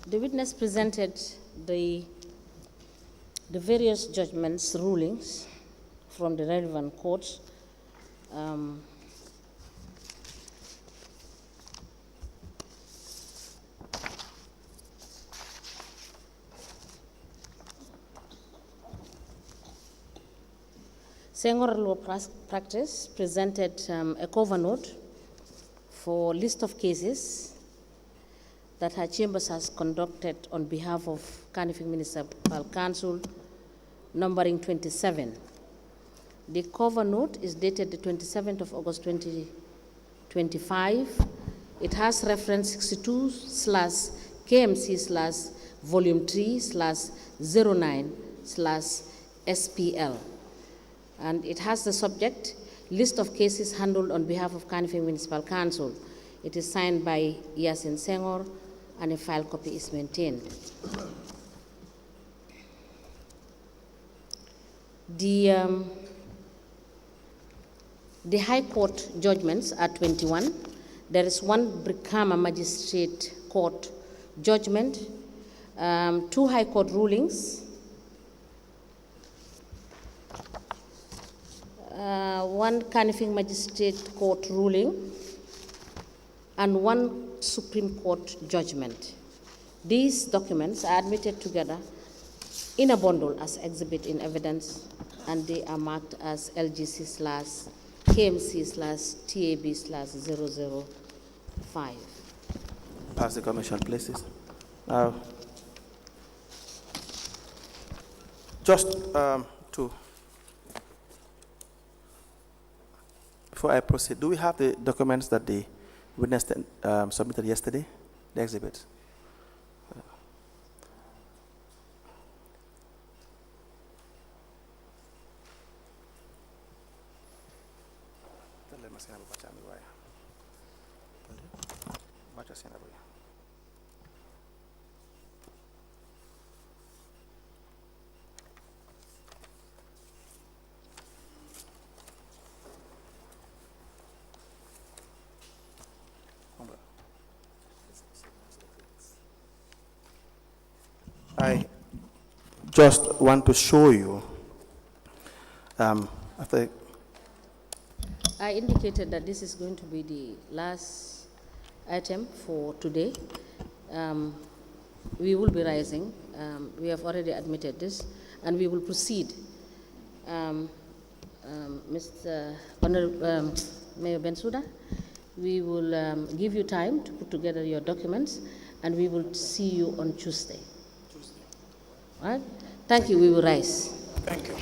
The witness presented the various judgments, rulings from the relevant courts. Senghor Law Practice presented a cover note for list of cases that her chambers has conducted on behalf of Kanifing Municipal Council, numbering 27. The cover note is dated the 27th of August 2025. It has reference 62/KMC/volume3/09/SPL. And it has the subject, list of cases handled on behalf of Kanifing Municipal Council. It is signed by Yasin Senghor, and a file copy is maintained. The High Court judgments are 21. There is one Brikama Magistrate Court judgment, 2 High Court rulings, 1 Kanifing Magistrate Court ruling, and 1 Supreme Court judgment. These documents are admitted together in a bundle as exhibit in evidence, and they are marked as LGC/KMC/TAB/005. Pass the commission, please. Just to, before I proceed, do we have the documents that the witness submitted yesterday, the exhibit? I just want to show you, after I indicated that this is going to be the last item for today. We will be rising. We have already admitted this, and we will proceed. Mr. Honorable Mayor Bensouda, we will give you time to put together your documents, and we will see you on Tuesday. All right? Thank you. We will rise. Thank you.